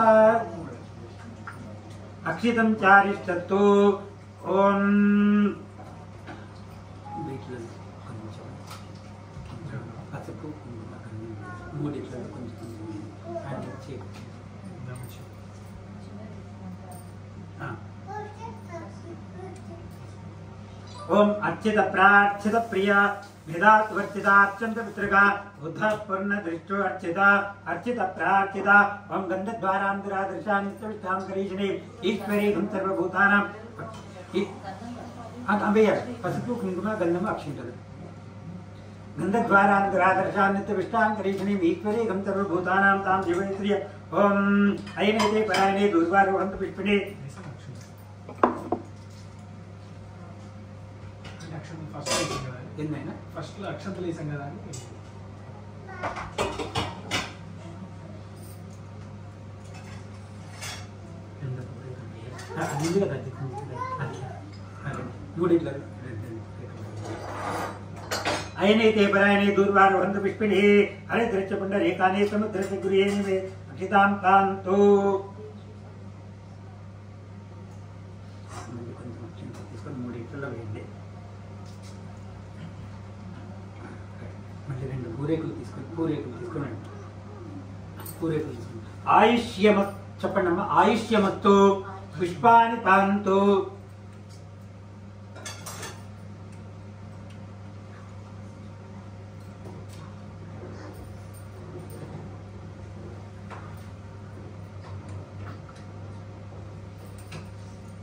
అక్షితం చారిష్టత్తు. ఓం పసుపు మూడిట్లో కొంచెం ఓం అర్చిత ప్రార్చిత ప్రియ నిదాత్వర్చిత అర్చంత పితృగా బుద్ధ పూర్ణ దృష్టో అర్చిత అర్చిత ప్రార్చిత. ఓం గంధద్వారాంతరాదర్శాన్ని కరీషిణి ఈశ్వరీకం సర్వభూతానాం. వేయాలి పసుపు కుంకుమ గంధము అక్షింతలు. గంధద్వారాంతరాదర్శాన్నిత్యవిష్టాంకరీషిణి ఈశ్వరీకం సర్వభూతానాం తాం జీవైత్రియ. ఓం అయనైతే పరాయణే దూర్వారోహంత పుష్పిణే. ఎన్నైనా ఫస్ట్ లో అక్షంతలు వేసాం కదా అని. ముందుగా అది మూడిట్ల అయనైతే పరాయణే దూర్వారవంతు పుష్పిణి హరిద్రచ్చ పుండరీకానే సముద్రస్య గురియేనివే అక్షితాం కాంతో తీసుకొని మూడిట్లలో వేయండి. మళ్ళీ 2 పూరేకులు తీసుకొని తీసుకోనండి. పూరేకులు తీసుకుని ఆయుష్యమ చెప్పండి అమ్మ. ఆయుష్యమత్తు పుష్పాని పాంతు.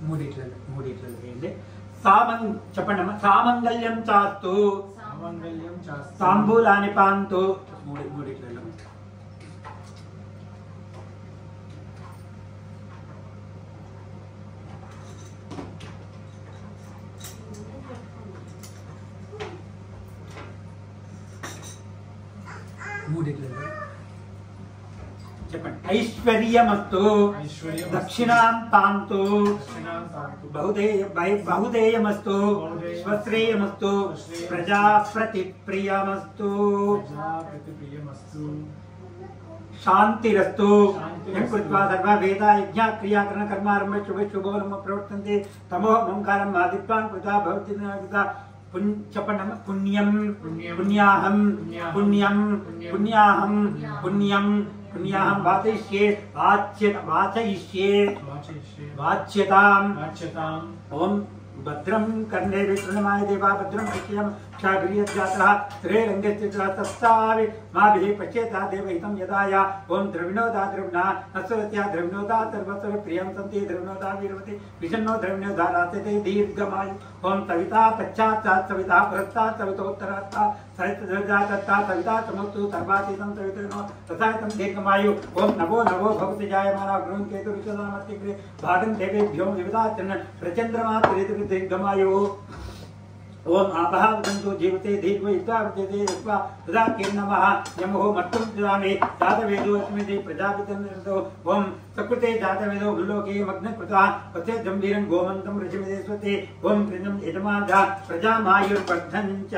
మూడిట్లలో వేయండి. చెప్పండి అమ్మ. సామంగళ్యం చాస్తు తాంబూలాని పాంతు. మూడిట్లలో చెప్పండి. ఐశ్వర్యమస్తు దక్షిణాం పాంతు. బహుదేయమస్తు స్వశ్రేయమస్తు ప్రజాప్రతిప్రియమస్తు శాంతిరస్తు. కృత్వా సర్వ వేద యజ్ఞ క్రియాకరణ కర్మారంభ శుభోరమ ప్రవర్తంతే తమో ఓంకారం ఆదిత్వాన్ కృతా భవతి చెప్పండి. పుణ్యం పుణ్యాహం పుణ్యం పుణ్యాహం పుణ్యం పుణ్యాహం వాచయిష్యే వాచ్యతాం. ఓం భద్రం కర్ణే విష్ణుమాయ దేవా భద్రం పశ్యం క్షాభిర్యజ్జాతః శ్రేరంగస్య తస్తావి మాభిః పశ్యేతా దేవహితం యదాయ. ఓం ద్రవిణోదా ద్రవిణా అసురత్యా ద్రవిణోదా సర్వస్వ ప్రియం సంతి ద్రవిణోదా వీరవతి విషన్నో ద్రవిణోదా రాసతే దీర్ఘమాయు. ఓం సవితా పశ్చాత్తాత్ సవితా పురస్తాత్ సవితోత్తరాత్తాత్ సవితా సవితా సమస్తు సర్వాతీతం సవితృణో రసాయతం దీర్ఘమాయు. ఓం నవో నవో భవతి జాయమానా గృహం కేతు విశ్వదామస్తి భాగం దేవేభ్యో వివిధాచరణ ప్రచంద్రమా దీర్ఘమాయు. ఓం ఆపహ ఉదంతు జీవతే దీర్ఘయుక్తావృతే యస్వా తదా కిర్నమః యమో మట్టుం దదామి జాతవేదో అస్మితి ప్రజాపితన్తో. ఓం సకృతే జాతవేదో భూలోకే మగ్నకృతః వసే గంభీరం గోమంతం ఋషిమిదే స్వతే. ఓం కృతం యజమానః ప్రజామాయుర్వర్ధనం చ.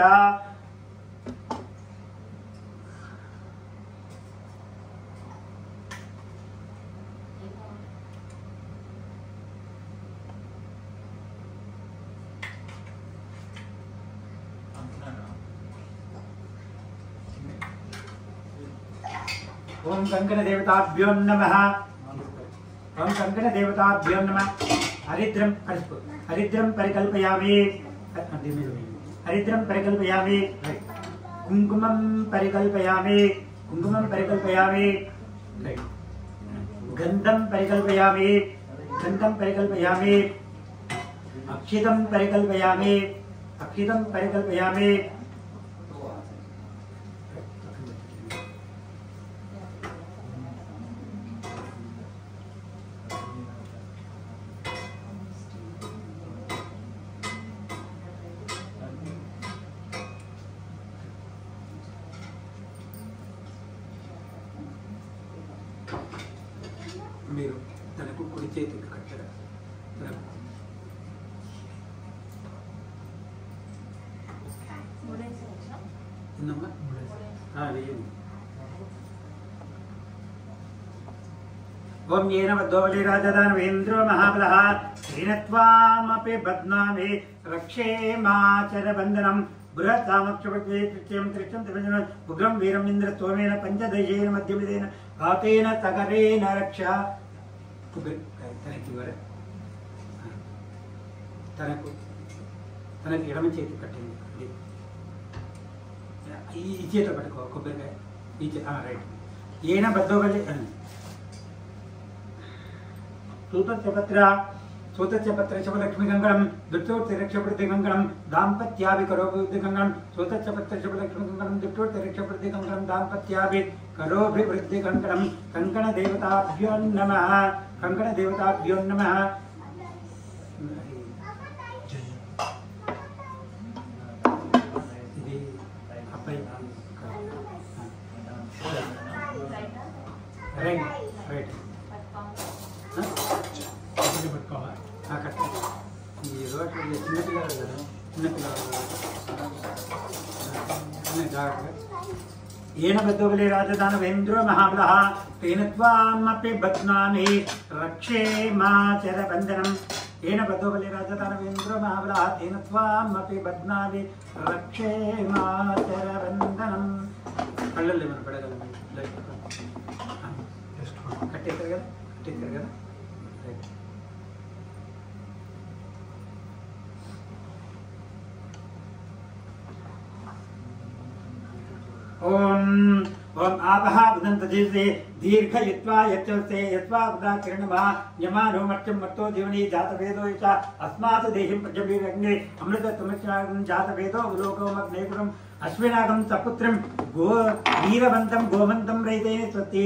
ఓం కంకణ దేవతాభ్యో నమః. ఓం కంకణ దేవతాభ్యో నమః. హరిద్రం హరిద్రం పరికల్పయామి. హరిద్రం పరికల్పయామి. కుంకుమం పరికల్పయామి. కుంకుమం పరికల్పయామి. గంధం పరికల్పయామి. గంధం పరికల్పయామి. అక్షితం పరికల్పయామి. అక్షితం పరికల్పయామి. మీరు తనకు కుడి చేతికి కట్టడం ఓం ఏన వద్దోళి రాజదానవేంద్రో మహాబలః శ్రీనత్వామపి బధ్నామి రక్షే మాచర బంధనం బృహత్సామక్షపత్వే తృత్యం త్రిష్టం త్రిభంజనం ఉగ్రం వీరం ఇంద్ర స్తోమేన పంచదశేన మధ్యమిదేన కాతేన తగరేన రక్ష. తనకి ఎడమ చేతి కట్టింది. ఈ చేతిలో పట్టుకో కొబ్బరికాయ. ఈ రైట్. ఏన బద్దోగలి సూతస్య పత్ర శుభలక్ష్మి గంగళం దుట్టోర్తిరక్షప్రతి గంగళం దాంపత్యాభికరోభివృద్ధి గంగళం. సూతస్య పత్ర శుభలక్ష్మి గంగళం దుట్టోర్తిరక్షప్రతి గంగళం దాంపత్యాభికరోభివృద్ధి గంగళం. కంకణ దేవతాభ్యో నమః. కంకణ దేవతాభ్యో నమః. ఇది అబ్బాయి రైట్ రైట్. येन बद्धोबले राजदानवेन्द्रो महाबलः तेन त्वामपि बध्नामि रक्षे माचरबन्धनम् येन बद्धोबले राजदानवेन्द्रो महाबलः तेन त्वामपि बध्नामि रक्षे माचरबन्धनम् कళ్ళల్లో మన పడగలం కట్టేస్తారు కదా ओम आपः बुदन्तजीसे दीर्घयित्वा यच्चसे यत्वा उदाकिरणमा यमानो मर्त्यं मर्तो जीवनी जातवेदो यचा अस्मात् देहिं प्रजभिरग्ने अमृतत्वमच्चागं जातवेदो लोकोमग्नेपुरम् अश्विनागं सपुत्रं गो वीरवन्तं गोमन्तं रैते स्वस्ति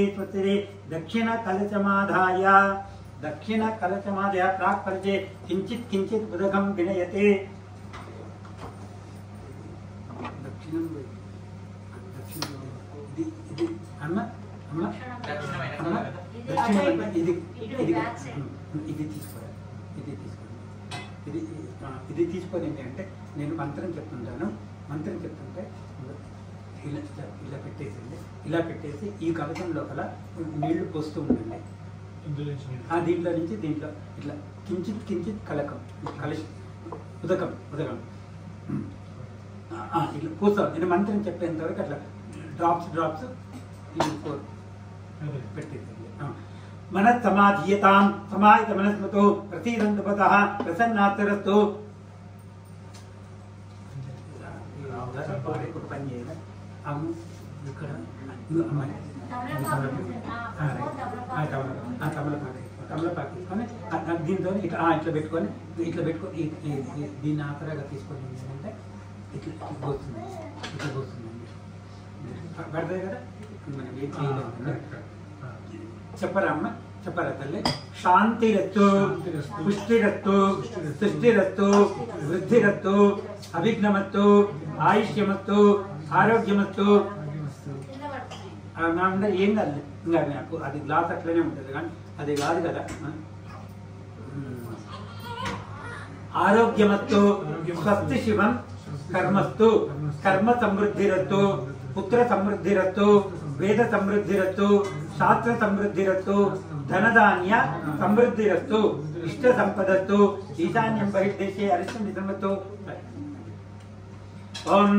दक्षिणकलचमादाय प्राक्परिचे किञ्चित् उदकं विनयते ఇది తీసుకొని ఏంటంటే నేను మంత్రం చెప్తుంటాను చెప్తుంటే ఇలా పెట్టేసి ఈ కవచం లోపల నీళ్లు పోస్తూ ఉండండి దీంట్లో నుంచి దీంట్లో ఇట్లా కించిత్ కలకం ఉదకం ఇట్లా పోస్తాం నేను మంత్రం చెప్పేంత వరకు అట్లా డ్రాప్స్ పెట్టేసింది మనస్సమాధీయతాం సమాహిత మనస్మతో ప్రసీదంతు పతః ప్రసన్నాత్తరస్తు పని చేయదా ఇక్కడ తమలపాకు తీసుకొని దీంతో ఇట్లా పెట్టుకొని దీన్ని ఆసరాగా తీసుకొని ఏంటంటే ఇట్లా పోస్తుంది పడతాయి కదా మనం ఏం చేయలేదు చెప్పరా తల్లి శాంతిరత్తు పుష్టిరత్తు సృష్టిరత్తు వృద్ధిరత్తు అభిజ్ఞమత్తు ఆయుష్యమత్తు ఆరోగ్యమత్తు ఏం కాదు ఇంకా నాకు అది గ్లాస్ అట్లనే ఉంటుంది కానీ అది కాదు కదా ఆరోగ్యమత్తు స్వస్తి శివం కర్మస్తు కర్మ సమృద్ధిరత్తు పుత్ర సమృద్ధిరత్తు వేద సమృద్ధిరత్తు శాస్త్ర సమృద్ధిరత్తు ధనధాన్య సమృద్ధిరత్తు ఇష్ట సంపదత్తు ఈశాన్యం బహిర్దేశే అరిష్టం నిధమత్తు ఓం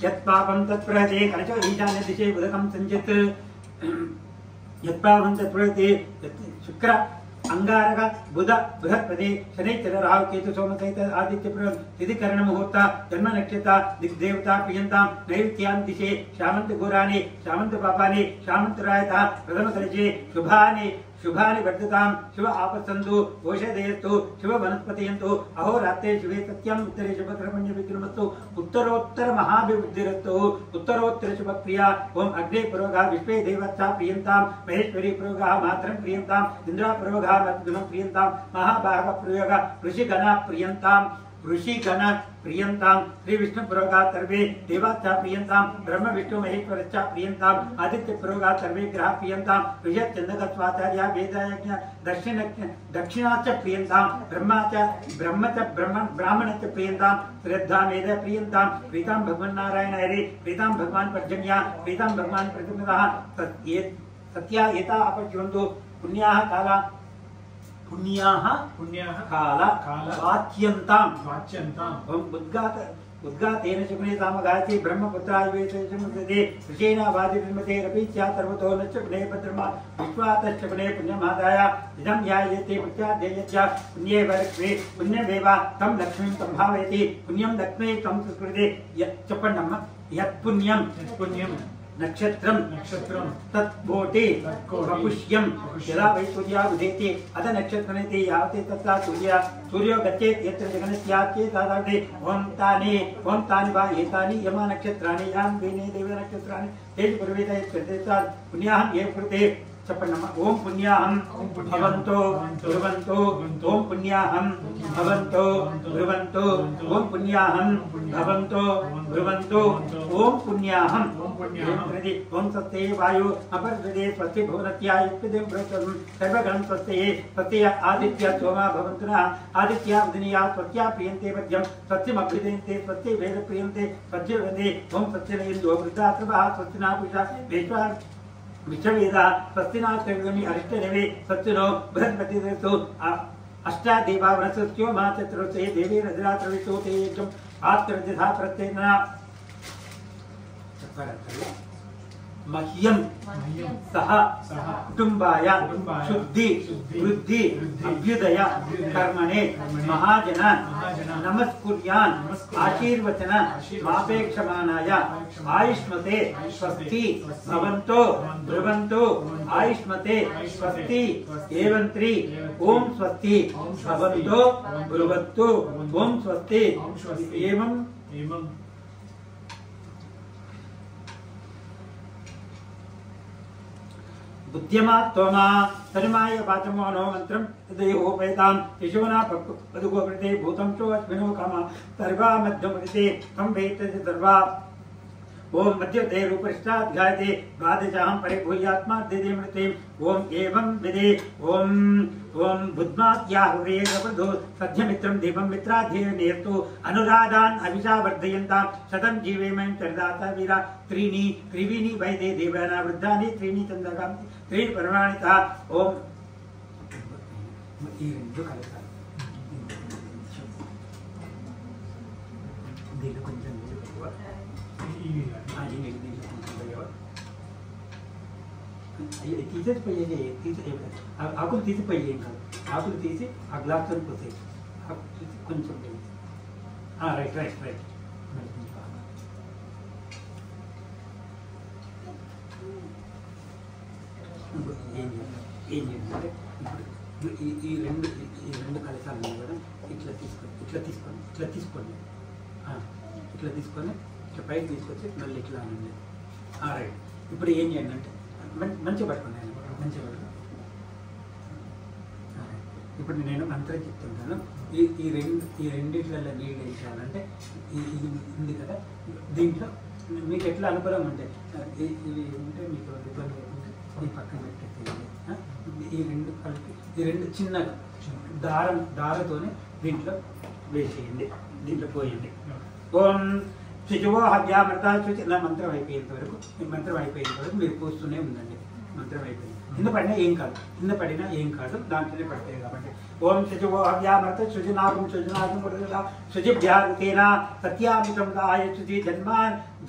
యత్పాపం తత్ప్రహతే కలచ ఈశాన్య దిశే ఉదకం సంచిత్ యత్పాపం తత్ప్రహతే శుక్ర अंगारक बुध बृहस्पति शनिचर राहु केतु सोम सहित आदित्य तिथि कर्ण मुहूर्त जन्म नक्षत्र दिग्देवता प्रियंता नैऋत्यां दिशे शामंत घोराणि शामंत पापानि शामंत रायता प्रथम कलशे शुभानि वर्धतां शिव आपसंतु ओषधयस्तु शिव वनस्पतियन्तु अहोरात्रे शिवे सत्यं उत्तरे शुभकर्मण्य विक्रमस्तु उत्तरोत्तर महाभिवृद्धिरस्तु उत्तरोत्तर शुभक्रिया ओम अग्ने पुरोगा विश्वे देवता प्रियंतां महेश्वरी पुरोगा मात्रं प्रियंतां इंद्रा पुरोगा मद्गुणं प्रियंतां महाभाग प्रयोगा ऋषिगण प्रियंतां श्री विष्णु पुरोगा सर्वे देवाचा प्रियंतां ब्रह्म विष्णु महेश्वरचा प्रियंतां आदित्य पुरोगा सर्वे ग्रह प्रियंतां ऋषभ चंद्र स्वाचार्य वेदयज्ञ दक्षिणाच प्रियंतां ब्राह्मणच प्रियंतां श्रद्धा मेध प्रियंतां प्रीतां भगवान नारायण हरि प्रीतां भगवान पर्जन्या प्रीतां भगवान प्रतिमतः सत्या एता अपश्यन्तु पुण्याः काल वाच्यन्तां उद्गातेन शुक्ने सामगायति ब्रह्मपुत्राय वेदे ऋषेण वादिर्मते रपीच्या सर्वतो न शुक्ने भद्रमा विश्वातश्चुक्ने पुण्यमादाय इदं यायते प्रत्यादेयस्य पुण्ये वरक्ष्मे पुण्यमेव तं लक्ष्मीं संभावयति पुण्यं लक्ष्मी तं सुकृते यच्चपन्नम यत्पुण्यं नक्षत्रं तत्कोटि पुष्यं यदा वै सूर्या उदेति अथ नक्षत्रनेति यावते तथा सूर्यो गच्छेत् यत्र जगन्स्यात् चेत् ओम तानि वा एतानि यमा नक्षत्राणि यान् वेने देव नक्षत्राणि तेज पूर्वेत यत्कृतेतात् पुण्याहं ये कृते చెప్పండమ్మా. ఓం పుణ్యాహం భవంతో బ్రువంతో ఓం పుణ్యాహం భవంతో బ్రువంతో ఓం పుణ్యాహం భవంతో బ్రువంతో ఓం పుణ్యాహం. ఓం స్వస్తి వాయు అపర్జతే స్వస్తి భువనత్యాయుక్తిం భృతం సర్వగణం స్వస్తి స్వస్తి ఆదిత్య సోమా భవంతున ఆదిత్య ఉదనీయా స్వస్త్యా ప్రియంతే మధ్యం స్వస్తిమభ్యుదయంతే స్వస్తి వేద ప్రియంతే స్వస్తి వదే. ఓం స్వస్తి ఇందో వృద్ధాశ్రవः స్వస్తి నాపుష విశ్వ విశ్వవేద స్వస్తి నాగమి అరిష్టదేవి స్వస్తినో బృహస్పతిరేతు అష్టాదేవా వనస్పత్యో మా చతుర్సే దేవీ రజరాత్రవితో తే ఏకం ఆత్రజధా ప్రత్యేన మహ్యం సహ కుటుంబాయ శుద్ధి వృద్ధి అభ్యుదయ కర్మణే మహాజన నమస్కుర్యాన్ ఆశీర్వచన మాపేక్షమానాయ ఆయుష్మతే స్వస్తి భవంతో బ్రువంతో ఆయుష్మతే స్వస్తి ఏవంత్రి ఓం స్వస్తి భవంతో బ్రువంతో ఓం స్వస్తి ఏవం बुद्धिमा त्वमा तन्माय वाचमो नो मंत्रम तदेहोपेतां यशोना पदुगोपृते भूतं चो अस्मिनो कामा सर्वा मध्यमृते तं वेत्ते सर्वा ओम मध्यते रूपष्टात् गायते द्वादशाहं परिभूयात्मा देदे मृते ओम एवं विदे ओम ओम बुद्ध्मात्याहुरे रवधो सध्यमित्रं दीपं मित्राध्येय नेर्तु अनुराधान् अभिषा वर्धयन्तां शतं जीवेमं चरदाता वीरा त्रीणि त्रिविनि वैदे देवाना वृद्धानि त्रीणि चन्द्रकां त्रीणि परमाणिता ओम ఈ రెండు కలపాలి. దీనిలో కొంచెం తీసేసిపోయేది ఆకులు తీసిపోయి ఏం కాదు. ఆకులు తీసి ఆ గ్లాస్తో పోసేది కొంచెం రైట్ రైట్ రైట్. ఏం చేయాలంటే ఇప్పుడు ఈ రెండు కలశాలు కూడా ఇట్లా తీసుకోండి ఇట్లా తీసుకొని పైకి తీసుకొచ్చి మళ్ళీ ఇట్లా అనండి. రైట్. ఇప్పుడు ఏం చేయండి అంటే మంచిగా పట్టుకోండి, మంచిగా పట్టుకోండి. ఇప్పుడు నేను మంత్రం చెప్తుంటాను. ఈ రెండిట్లలో నీళ్ళు ఏం చేయాలంటే ఇది ఉంది కదా, దీంట్లో మీకు ఎట్లా అనుకూలం ఉంటే ఇవి ఉంటే మీకు ఇబ్బంది లేకుంటే ఈ పక్కన పెట్టేసేయండి. ఈ రెండు కలిపి ఈ రెండు చిన్నగా దారతోనే దీంట్లో వేసేయండి, దీంట్లో పోయండి. ఓం శిశువో హవ్యామృత శుచి నా మంత్రం అయిపోయేంత వరకు మీరు కూర్చునే ఉందండి. మంత్రం అయిపోయింది. కింద పడినా ఏం కాదు, దాంట్లోనే పడతాయి కాబట్టి. ఓం శిశువో హవ్యామృత శుచినాగం శుచిభ్యారుతేన సత్యామితం గాయ శుచి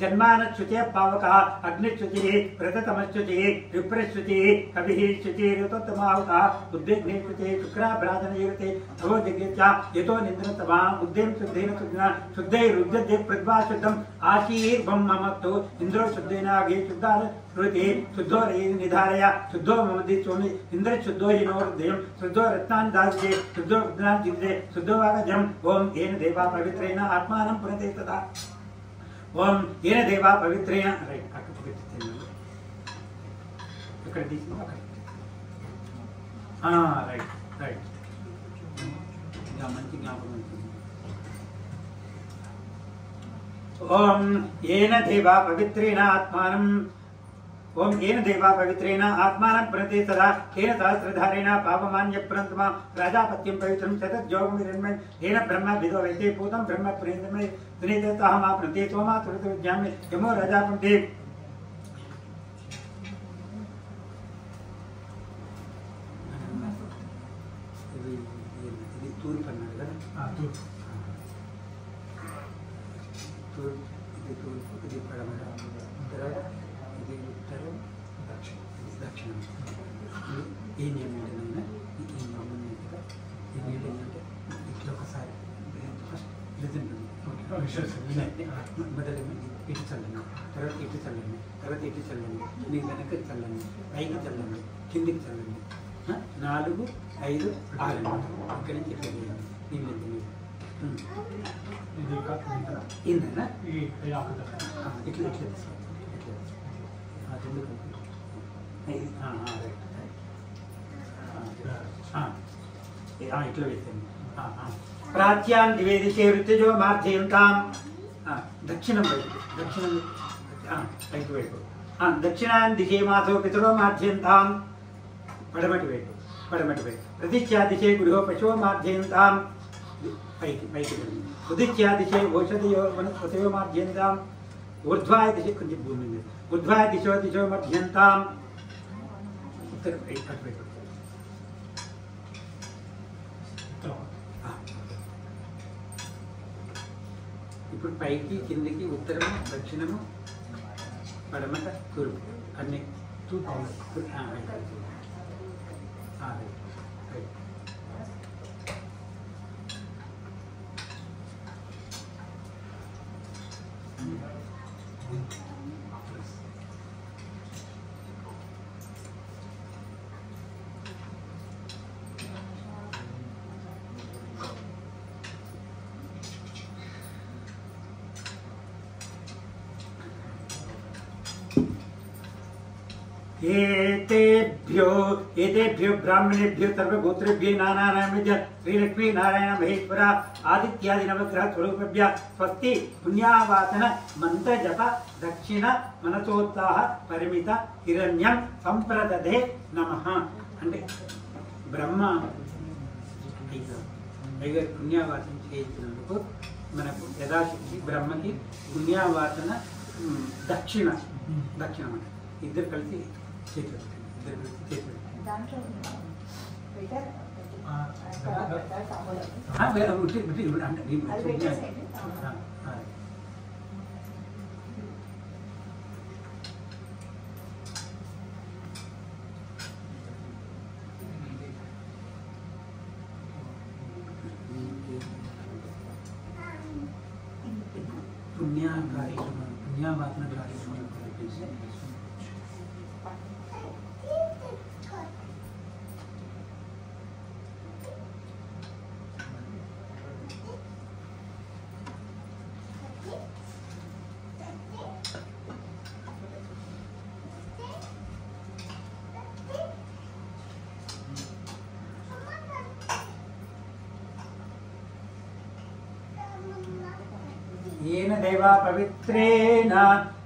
జన్మాన శుచే పావక అగ్నిశుచి వ్రతతమశుచి విప్రశుచి కవి శుచి ఋతోత్తమాహుత ఉద్విగ్నే శుచి శుక్రాభ్రాజనయుతే తవో జిజ్ఞ యతో నిద్రతమా ఉద్యమ శుద్ధేన శుద్ధైరుద్యతే ప్రద్వా శుద్ధం ఆశీర్వం మమత్తు ఇంద్రో శుద్ధేన అగే శుద్ధాన శ్రుతి శుద్ధో నిధారయ శుద్ధో మమది సోమి ఇంద్ర శుద్ధో హినో హృదయం శుద్ధో రత్నాన్ని దాల్చే శుద్ధో రుద్రాన్ని జిగ్రే శుద్ధో వాగజం. ఓం ఏన దేవా పవిత్రేణ ఆత్మానం పునతే తదా. ఓం ఏన దేవా పవిత్రేణ రైట్ అక్కడ తీసుకు రైట్ రైట్ మంచి జ్ఞాపకం ఉంటుంది. ఓం ఏన దేవా పవిత్రేణ ఆత్మానం ఓం ఏన దేవా పవిత్రేణ ఆత్మానం ప్రణతే సదా కేన సహస్రధారేణ పాపమాన్య ప్రంతమా రాజాపత్యం పవిత్రం శతజ్యోగమిరణ్మై ఏన బ్రహ్మ విదో వైతే భూతం బ్రహ్మ ప్రేంద్రమై దునితహమా ప్రణతే సోమా తురత విద్యామి యమో రాజాపంటే. ఇది తూర్పు అన్నాడు కదా, ఇది తూర్పు, ఇది పడమర, ఇది ఉత్తరం, దక్షిణం. ఏం చేయాలంటే నాయన ఈ మమ్మల్ని కదా ఈ నీళ్ళు ఏంటంటే ఇట్లా ఒకసారి ఫస్ట్ రిజల్ట్ మొదటి ఇటు చల్లండి, తర్వాత ఇటు చల్లండి, తర్వాత ఇటు చల్లండి, మీ వెనక్కి చల్లండి, పైకి చల్లండి, కిందికి చల్లండి. 4, 5, 6 ఇక్కడ నుంచి ఇట్లా చేయండి. నీళ్ళు ఏంటన్నా ఇట్లా తీసుకోండి, ఇట్లా రైట్ ఇట్లా వేసింది. ప్రాచ్యాన్ దివే దిశే ఋతుజో మార్జయంతాం. దక్షిణం వైపు, దక్షిణం పైకి వైపు. దక్షిణాన్ దిశే మాతో పితరో మార్జయంతాం. పడమటి వైపు, పడమటి వైపు. ప్రతిచ్ఛా దిశే గురుహో పశువో మార్జయంతాం. పైకి పైకి. ఉదిచ్ఛా దిశే ఓషధయో వనస్పతయో మార్జయంతాం. ఊర్ధ్వాయ దిశ, కొంచెం భూమి మీద. ఊర్ధ్వాయ దిశో దిశో మధ్యంతాం. ఉత్తర వైపు. ఇప్పుడు పైకి కిందికి ఉత్తరము దక్షిణము పడమట తూర్పు అన్ని एतेभ्यो ब्राह्मणेभ्यो सर्वगोत्रेभ्यो नानानामविद्या श्रीलक्ष्मी नारायण महेश्वर आदित्यादि नवग्रह स्वरूपेभ्य स्वस्ति पुण्यावाचन मंत्र जप दक्षिण मनसोत्साह परिमित हिरण्यं संप्रददे नमः అంటే బ్రహ్మ అయ్యగారు పుణ్యావాచన చేయించినందుకు మనకు యథాశక్తి బ్రహ్మకి పుణ్యావాచన దక్షిణ దక్షిణం అంటే ఇద్దరు కలిసి చేతులు పుణ్యావాసన కార్యక్రమం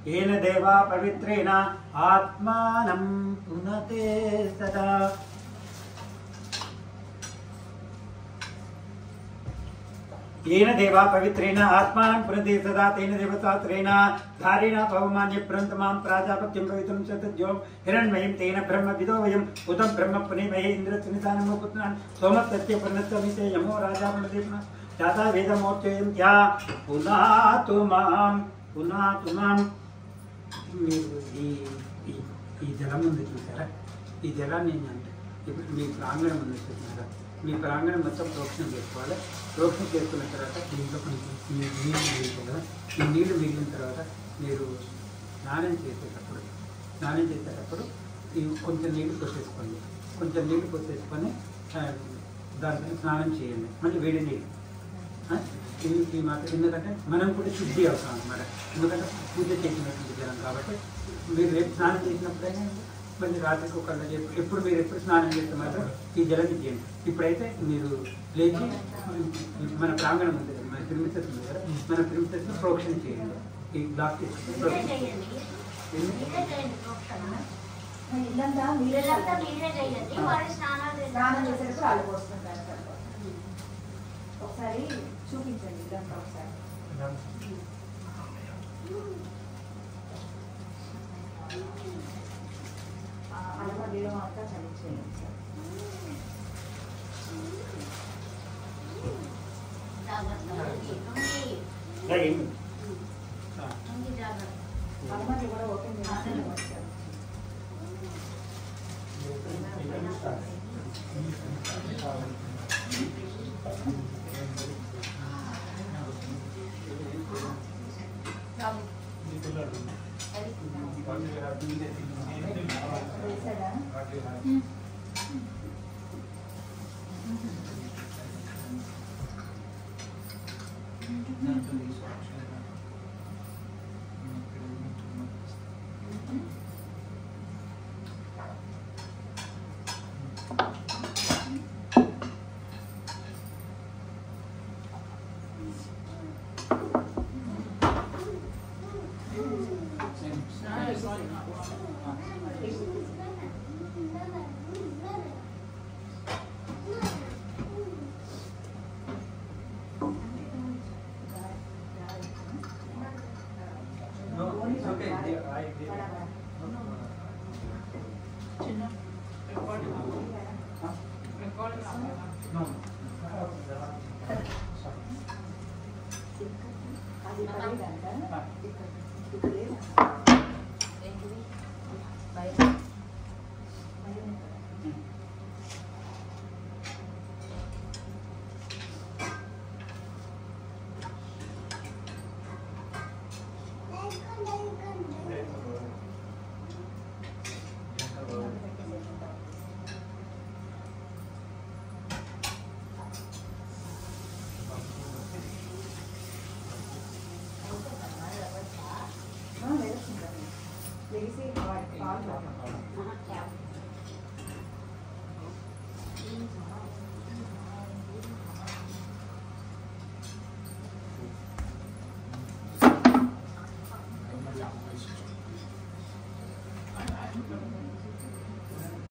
येन देवा पवित्रेण आत्मानं पुनते सदा येन देवा पवित्रेण आत्मानं पुनते सदा तेन देवतात्रेण धारेण पवमान्य प्रन्तमां प्राजापत्यं पवित्रं शतज्यों हिरण्मयं तेन ब्रह्मविदो वयम् उतं ब्रह्म पुनेमहे इन्द्रत्रिनिधानं पुत्रान् सोमस्तस्य प्रणतमिते यमो राजा प्रणदेवः जाता वेदमोक्षयं क्या पुनातु मां మీరు ఈ జలం ఉంది చూసారా, ఈ జలాన్ని ఏంటంటే ఇప్పుడు మీ ప్రాంగణం ఉంది చూసారా, మీ ప్రాంగణం మొత్తం ప్రోక్షణ చేసుకోవాలి. ప్రోక్షణ చేసుకున్న తర్వాత దీంట్లో కొంచెం నీళ్ళు మిగులుతుంది కదా, ఈ నీళ్లు మిగిలిన తర్వాత మీరు స్నానం చేసేటప్పుడు ఈ కొంచెం నీళ్లు పోసేసుకోండి. కొంచెం నీళ్లు పోసేసుకొని దాంట్లో స్నానం చేయండి. మళ్ళీ వేడి నీళ్ళు ఈ మాట, ఎందుకంటే మనం కూడా శుద్ధి అవుతాం అన్నమాట. ఎందుకంటే పూజ చేసినటువంటి జలం కాబట్టి మీరు రేపు స్నానం చేసినప్పుడైనా మళ్ళీ రాత్రికి ఒక ఎప్పుడు మీరు ఎప్పుడు స్నానం చేస్తే మాత్రం ఈ జలం చేయండి. ఇప్పుడైతే మీరు లేచి మన ప్రాంగణం ఉంది కదా, మన ప్రిమిసెస్ ఉంది కదా, మన ప్రిమిసెస్లో ప్రోక్షణ చేయండి. ఈ బ్లాక్ చేసుకుంటే ఒకసారి చూపించండి ఇదంతా ఒకసారి. అలవాటు అంతా చదివించేయండి అనుమతి కూడా ఓపెన్ చేయాలి. అది పడేదంట